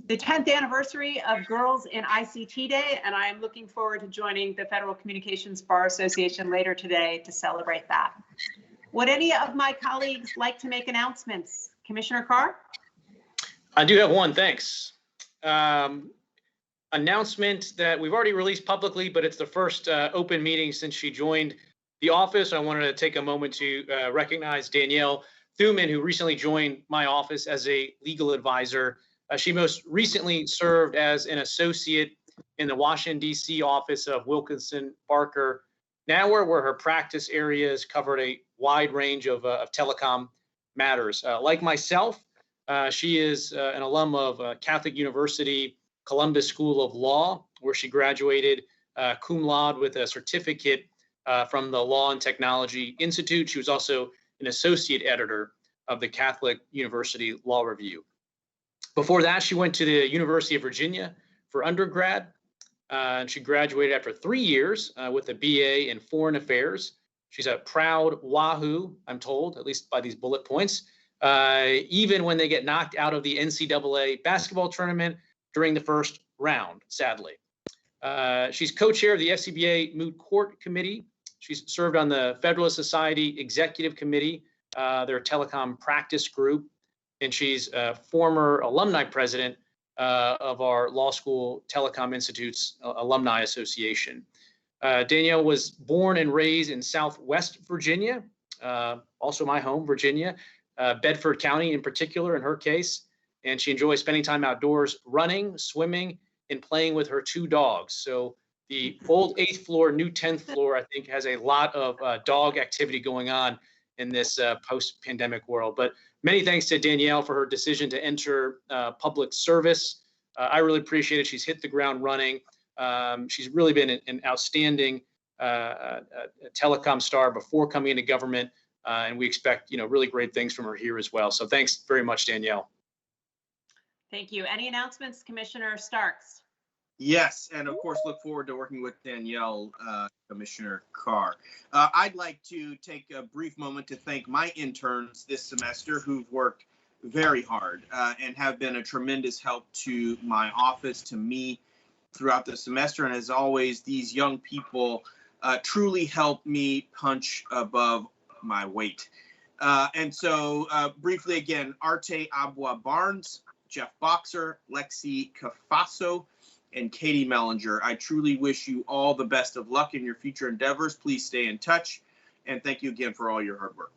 the 10th anniversary of Girls in ICT Day, and I am looking forward to joining the Federal Communications Bar Association later today to celebrate that. Would any of my colleagues like to make announcements? Commissioner Carr? I do have one, thanks. Announcement that we've already released publicly, but it's the first open meeting since she joined the office. I wanted to take a moment to recognize Danielle Thuman, who recently joined my office as a legal advisor. She most recently served as an associate in the Washington, D.C. office of Wilkinson Barker Knauer, where her practice areas covered a wide range of telecom matters. Like myself, she is an alum of Catholic University Columbus School of Law, where she graduated cum laude with a certificate from the Law and Technology Institute. She was also an associate editor of the Catholic University Law Review. Before that, she went to the University of Virginia for undergrad, and she graduated after 3 years with a BA in Foreign Affairs. She's a proud Wahoo, I'm told, at least by these bullet points, even when they get knocked out of the NCAA basketball tournament during the first round, sadly. She's co-chair of the FCBA Moot Court Committee. She's served on the Federalist Society Executive Committee, their telecom practice group, and she's a former alumni president of our Law School Telecom Institute's Alumni Association. Danielle was born and raised in Southwest Virginia, also my home, Virginia, Bedford County in particular in her case, and she enjoys spending time outdoors, running, swimming, and playing with her 2 dogs. So the old 8th floor, new 10th floor, I think has a lot of dog activity going on in this post-pandemic world. But many thanks to Danielle for her decision to enter public service. I really appreciate it. She's hit the ground running. She's really been an outstanding telecom star before coming into government, and we expect really great things from her here as well. So thanks very much, Danielle. Thank you. Any announcements, Commissioner Starks? Yes, and of course, look forward to working with Danielle, Commissioner Carr. I'd like to take a brief moment to thank my interns this semester who've worked very hard and have been a tremendous help to my office, to me throughout the semester. And as always, these young people truly help me punch above my weight. And so briefly again, Arte Abua Barnes, Jeff Boxer, Lexi Cafaso, and Katie Mellinger. I truly wish you all the best of luck in your future endeavors. Please stay in touch. And thank you again for all your hard work.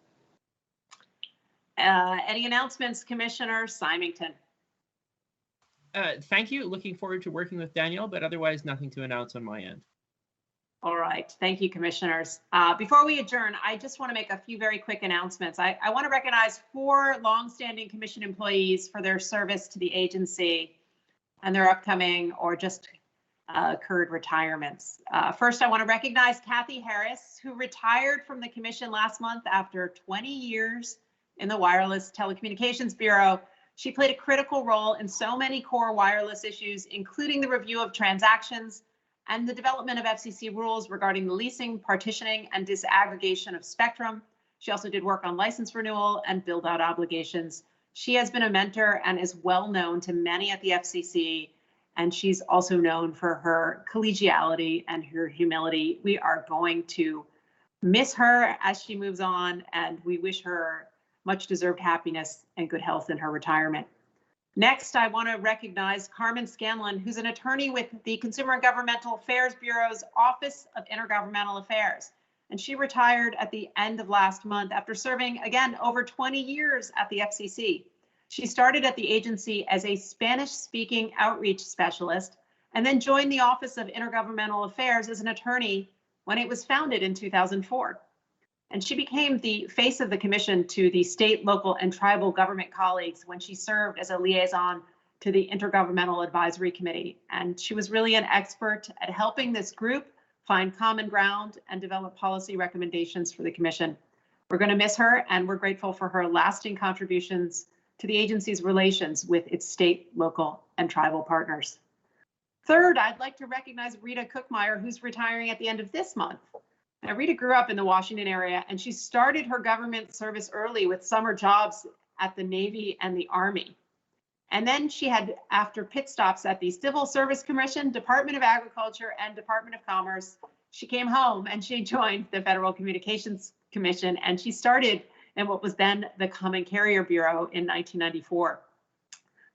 Any announcements, Commissioner Symington? Thank you. Looking forward to working with Danielle, but otherwise nothing to announce on my end. All right. Thank you, commissioners. Before we adjourn, I just want to make a few very quick announcements. I want to recognize 4 longstanding commission employees for their service to the agency and their upcoming or just occurred retirements. First, I want to recognize Kathy Harris, who retired from the commission last month after 20 years in the Wireless Telecommunications Bureau. She played a critical role in so many core wireless issues, including the review of transactions and the development of FCC rules regarding the leasing, partitioning, and disaggregation of spectrum. She also did work on license renewal and build-out obligations. She has been a mentor and is well known to many at the FCC, and she's also known for her collegiality and her humility. We are going to miss her as she moves on, and we wish her much deserved happiness and good health in her retirement. Next, I want to recognize Carmen Scanlon, who's an attorney with the Consumer and Governmental Affairs Bureau's Office of Intergovernmental Affairs. And she retired at the end of last month after serving, again, over 20 years at the FCC. She started at the agency as a Spanish-speaking outreach specialist and then joined the Office of Intergovernmental Affairs as an attorney when it was founded in 2004. And she became the face of the commission to the state, local, and tribal government colleagues when she served as a liaison to the Intergovernmental Advisory Committee. And she was really an expert at helping this group find common ground and develop policy recommendations for the commission. We're going to miss her, and we're grateful for her lasting contributions to the agency's relations with its state, local, and tribal partners. Third, I'd like to recognize Rita Cookmeyer, who's retiring at the end of this month. Now, Rita grew up in the Washington area, and she started her government service early with summer jobs at the Navy and the Army. And then she had, after pit stops at the Civil Service Commission, Department of Agriculture, and Department of Commerce, she came home and she joined the Federal Communications Commission, and she started in what was then the Common Carrier Bureau in 1994.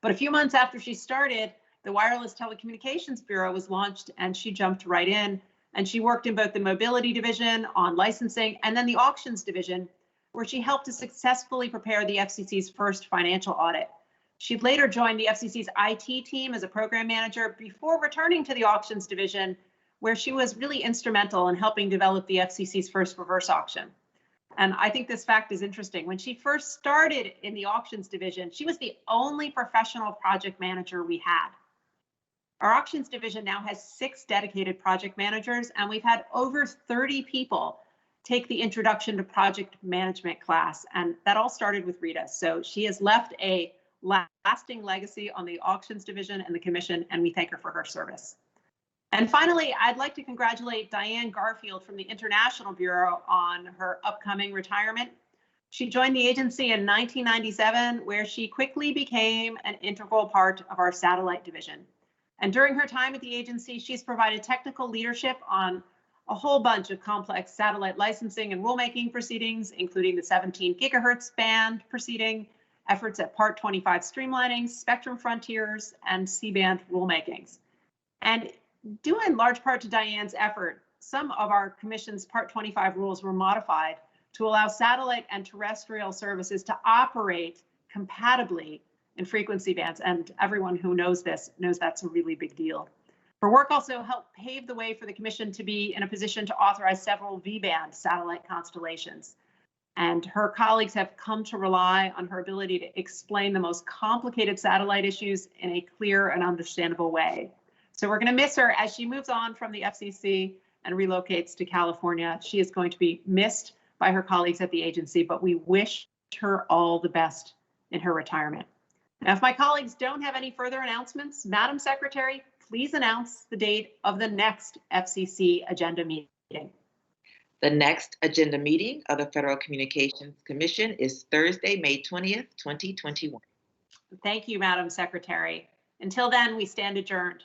But a few months after she started, the Wireless Telecommunications Bureau was launched, and she jumped right in. And she worked in both the mobility division on licensing and then the auctions division, where she helped to successfully prepare the FCC's first financial audit. She'd later joined the FCC's IT team as a program manager before returning to the auctions division, where she was really instrumental in helping develop the FCC's first reverse auction. And I think this fact is interesting. When she first started in the auctions division, she was the only professional project manager we had. Our auctions division now has 6 dedicated project managers, and we've had over 30 people take the introduction to project management class. And that all started with Rita. So she has left a lasting legacy on the auctions division and the commission, and we thank her for her service. And finally, I'd like to congratulate Diane Garfield from the International Bureau on her upcoming retirement. She joined the agency in 1997, where she quickly became an integral part of our satellite division. And during her time at the agency, she's provided technical leadership on a whole bunch of complex satellite licensing and rulemaking proceedings, including the 17 gigahertz band proceeding, efforts at Part 25 streamlining, spectrum frontiers, and C-band rulemakings. And due in large part to Diane's effort, some of our commission's Part 25 rules were modified to allow satellite and terrestrial services to operate compatibly in frequency bands. And everyone who knows this knows that's a really big deal. Her work also helped pave the way for the commission to be in a position to authorize several V-band satellite constellations. And her colleagues have come to rely on her ability to explain the most complicated satellite issues in a clear and understandable way. So we're going to miss her as she moves on from the FCC and relocates to California. She is going to be missed by her colleagues at the agency, but we wish her all the best in her retirement. Now, if my colleagues don't have any further announcements, Madam Secretary, please announce the date of the next FCC agenda meeting. The next agenda meeting of the Federal Communications Commission is Thursday, May 20th, 2021. Thank you, Madam Secretary. Until then, we stand adjourned.